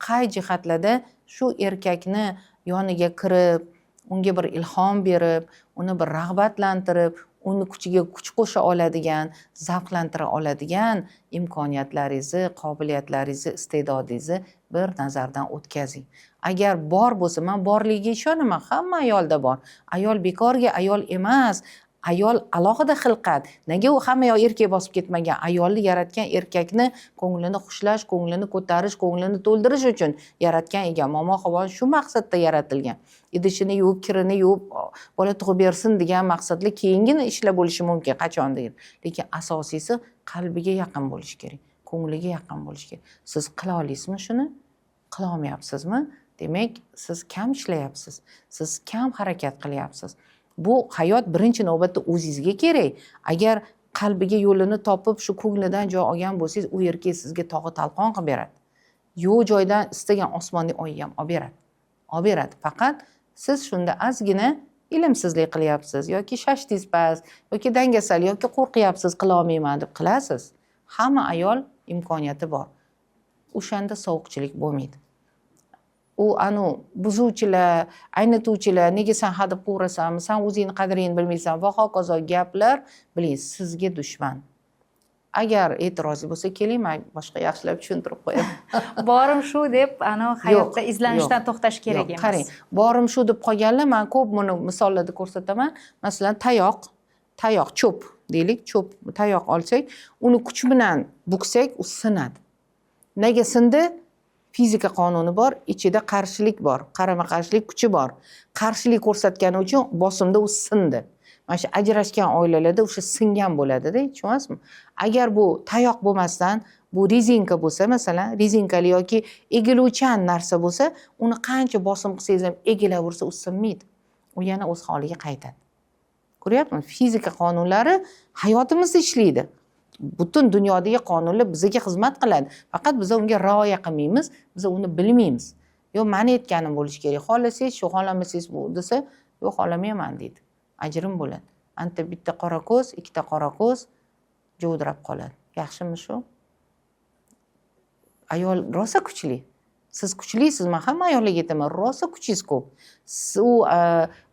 Qay jihatlarda shu erkakni yoniga kirib, unga bir ilhom berib, uni bir rag'batlantirib, uni kuchiga kuch qo'sha oladigan, zavqlantira oladigan imkoniyatlaringizni, qobiliyatlaringizni, iste'dodingizni bir nazardan o'tkazing. Agar bor bo'lsa, men borligiga ishonaman, hamma ayolda bor. Ayol bekorga ayol emas. Ayol alohida xilqat. Nega u hamma yoq erkak bosib ketmagan? Ayolni yaratgan erkakni ko'nglini xushlash, ko'nglini ko'tarish, ko'nglini to'ldirish uchun yaratgan ekan. Momo Havo shu maqsadda yaratilgan. Idishini yuvib, kirini yuvib, bola tug'ib bersin degan maqsadla keyingina ishlar bo'lishi mumkin qachon deydi. Lekin asosiysi qalbiga yaqin bo'lish kerak, ko'ngliga yaqin bo'lish kerak. Siz qila olasizmi shuni? Qila olmayapsizmi? Demak, siz kam ishlayapsiz. Siz kam harakat qilyapsiz. Bu hayot birinchi navbatda o'zingizga kerak. Agar qalbiga yo'lini topib, shu ko'nglidan joy olgan bo'lsangiz, u erkak sizga tog'i talqon qilib beradi. Yo'q joydan istagan osmonning oyi ham olib beradi. Olib beradi. Faqat siz shunda ozgina ilmsizlik qilyapsiz yoki shashtingiz past yoki dangasal yoki qo'rqyapsiz, qila olmayman deb qilasiz. Hamma ayol imkoniyati bor. O'shanda sovuqchilik bo'lmaydi. U buzuvchilar, aynituvchilar, nega sen hadeb qo'rasanmi, sen o'zingni qadringni bilmaysan va hokazo gaplar biling sizga dushman. Agar e'tirozi bo'lsa keling, men boshqa yaxshilab tushuntirib qo'yaman.
Borim shu deb hayotda izlanishdan to'xtash kerak emas.
Qarang, borim shu deb qolganlar, men ko'p buni misollarda ko'rsataman. Masalan, tayoq, cho'p deylik, tayoq olsak, uni kuch bilan buksak, u sinadi. Nega sindi? Fizika qonuni bor, ichida qarshilik bor, qarama-qarshilik kuchi bor. Qarshilik ko'rsatgani uchun bosimda u sindi. Mana shu ajrashgan oilalarda o'sha singan bo'ladi-da, tushunasizmi? Agar bu tayoq bo'lmasdan, bu rezinka bo'lsa, masalan, rezinkali yoki egiluvchan narsa bo'lsa, uni qancha bosim qilsangiz ham egilaversa, u sinmaydi. U yana o'z holiga qaytadi. Ko'ryapsizmi? Fizika qonunlari hayotimizda ishlaydi. Butun dunyodagi qonunlar bizga xizmat qiladi. Faqat biz unga rioya qilmaymiz, biz uni bilmaymiz. Yo, meni aytganim bo'lishi kerak. Xohlasangiz shu, xohlamasangiz bu desa, yo xohlamayman deydi. Ajrim bo'ladi. Anta bitta qora ko'z, ikkita qora ko'z jovdirab qoladi. Yaxshimi shu? Ayol rosa kuchli. Siz kuchlisiz, men hamma ayollarga aytaman, rosa kuchingiz ko'p. U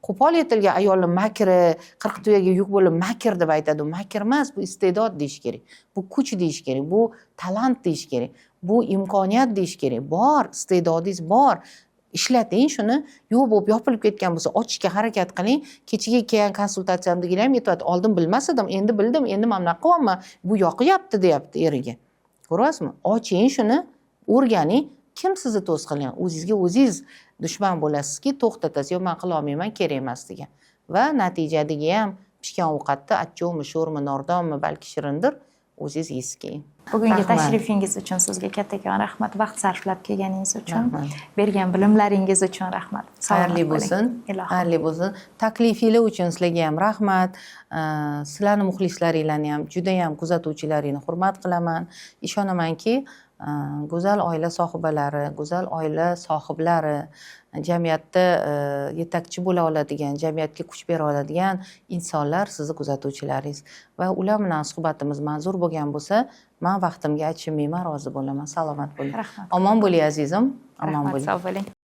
qo'pol etilgan ayolni makri, 40 tuyaga yuk bo'lib makr deb aytadi. Makr emas, bu iste'dod deyish kerak. Bu kuch deyish kerak, bu talant deyish kerak. Bu imkoniyat deyish kerak. Bor, iste'dodingiz bor. Ishlating shuni. Yo'q bo'lib yopilib ketgan bo'lsa, ochishga harakat qiling. Kechiga kelgan konsultatsiyamdagilar ham aytadi, oldin bilmas edim, endi bildim, endi men bunaqa qilyapman. Bu yoqyapti deyapti eriga. Ko'ryapsizmi? Oching shuni, o'rganing. Kim sizni to'sqilgan? O'zingizga o'zingiz dushman bo'lasizki, to'xtatasiz, yo'q men qila olmayman, kerak emas degan. Va natijadagi ham pishgan ovqatda achchig'mi, sho'rmi, nordonmi, balki shirindir, o'zingiz yeysiz keyin.
Bugungi tashrifingiz uchun sizga kattakon rahmat, vaqt sarflab kelganingiz uchun, bergan bilimlaringiz uchun rahmat.
Xayrli bo'lsin. Xayrli bo'lsin. Taklifinglar uchun sizlarga ham rahmat. Sizlarning muxlislaringlarni ham, juda ham kuzatuvchilaringni hurmat qilaman. Ishonamanki, go'zal oila sohibalari, go'zal oila sohiblari, jamiyatda yetakchi bo'la oladigan, jamiyatga kuch bera oladigan insonlar sizni kuzatuvchilaringiz. Va ular bilan suhbatimiz manzur bo'lgan bo'lsa, men vaqtimga achinmayman, rozi bo'laman. Salomat bo'ling.
Rahmat.
Omon bo'ling azizim. Omon
Rahmat,
bo'ling.
sog' bo'ling.